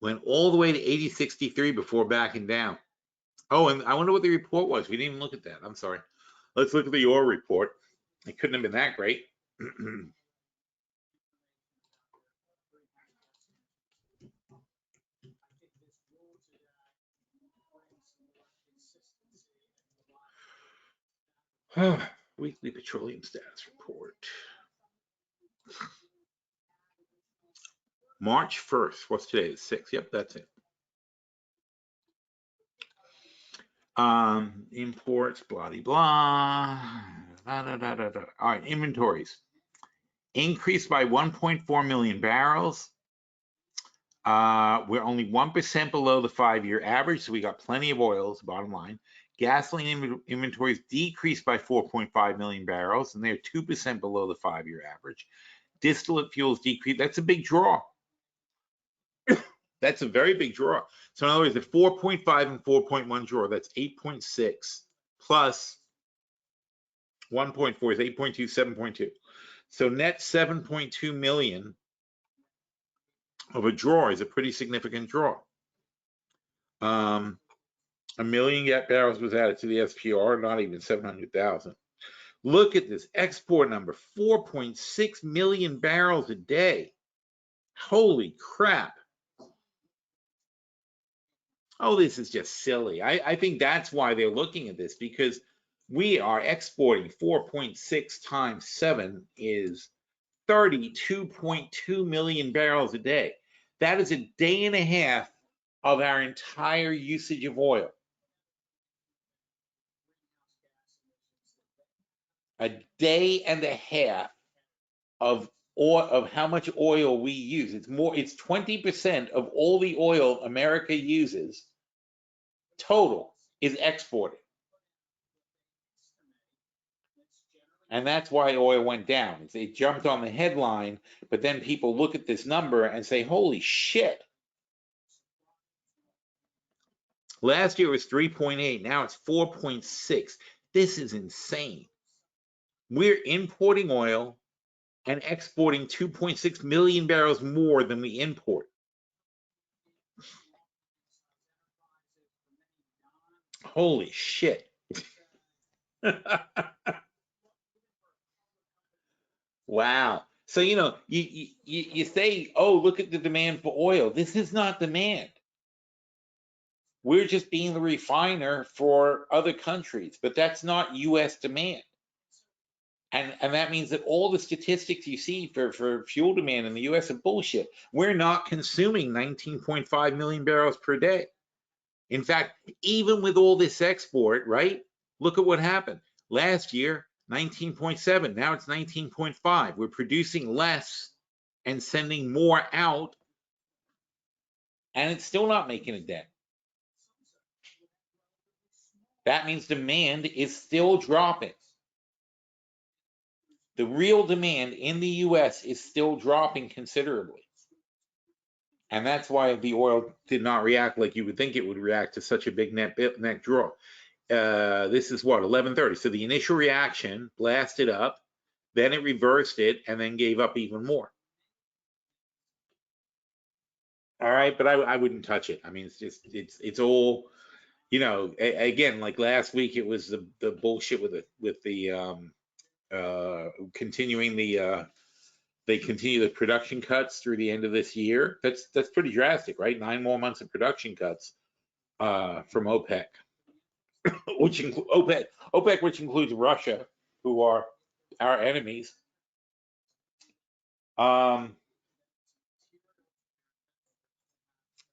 Went all the way to 80.63 before backing down. Oh, and I wonder what the report was. We didn't even look at that. I'm sorry. Let's look at the oil report. It couldn't have been that great. Weekly petroleum status report. March 1st. What's today? 6th. Yep, that's it. Imports, blah, blah, blah. All right, inventories. Increased by 1.4 million barrels. We're only 1% below the 5-year average, so we got plenty of oils, bottom line. Gasoline inventories decreased by 4.5 million barrels, and they're 2% below the 5-year average. Distillate fuels decreased. That's a big draw. That's a very big draw. So in other words, the 4.5 and 4.1 draw, that's 8.6 plus 1.4 is 8.2, 7.2. So net 7.2 million of a draw is a pretty significant draw. 1 million barrels was added to the SPR, not even 700,000. Look at this export number, 4.6 million barrels a day. Holy crap. Oh, this is just silly. I think that's why they're looking at this, because we are exporting 4.6 times 7 is 32.2 million barrels a day. That is a day and a half of our entire usage of oil. A day and a half of how much oil we use. It's 20% of all the oil America uses total is exported. And that's why oil went down. It jumped on the headline, but then people look at this number and say, holy shit. Last year it was 3.8, now it's 4.6. This is insane. We're importing oil and exporting 2.6 million barrels more than we import. Holy shit. Wow. So, you say, oh, look at the demand for oil. This is not demand. We're just being the refiner for other countries, but that's not U.S. demand. And that means that all the statistics you see for fuel demand in the U.S. are bullshit. We're not consuming 19.5 million barrels per day. In fact, even with all this export, right? Look at what happened. Last year, 19.7. Now it's 19.5. We're producing less and sending more out, and it's still not making a dent. That means demand is still dropping. The real demand in the U.S. is still dropping considerably. And that's why the oil did not react like you would think it would react to such a big net draw. This is what, 11:30. So the initial reaction blasted up, then it reversed it, and then gave up even more. All right, but I wouldn't touch it. I mean, it's all, you know, again, like last week, it was the bullshit with the continuing they continue the production cuts through the end of this year. That's pretty drastic, right? 9 more months of production cuts from OPEC, which OPEC, which includes Russia, who are our enemies.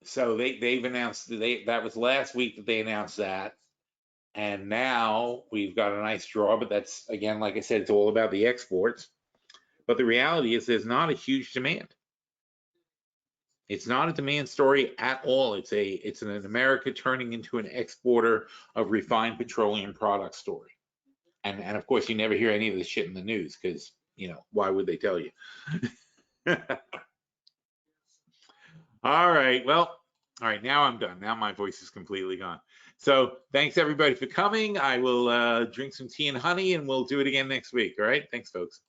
So they've announced that was last week that they announced that, and now we've got a nice draw. But that's, again, like I said, it's all about the exports. But the reality is there's not a huge demand. It's not a demand story at all. It's an America turning into an exporter of refined petroleum products story. And of course, you never hear any of this shit in the news because, you know, why would they tell you? All right. Well, all right. Now I'm done. Now my voice is completely gone. So thanks everybody for coming. I will drink some tea and honey, and we'll do it again next week. All right. Thanks, folks.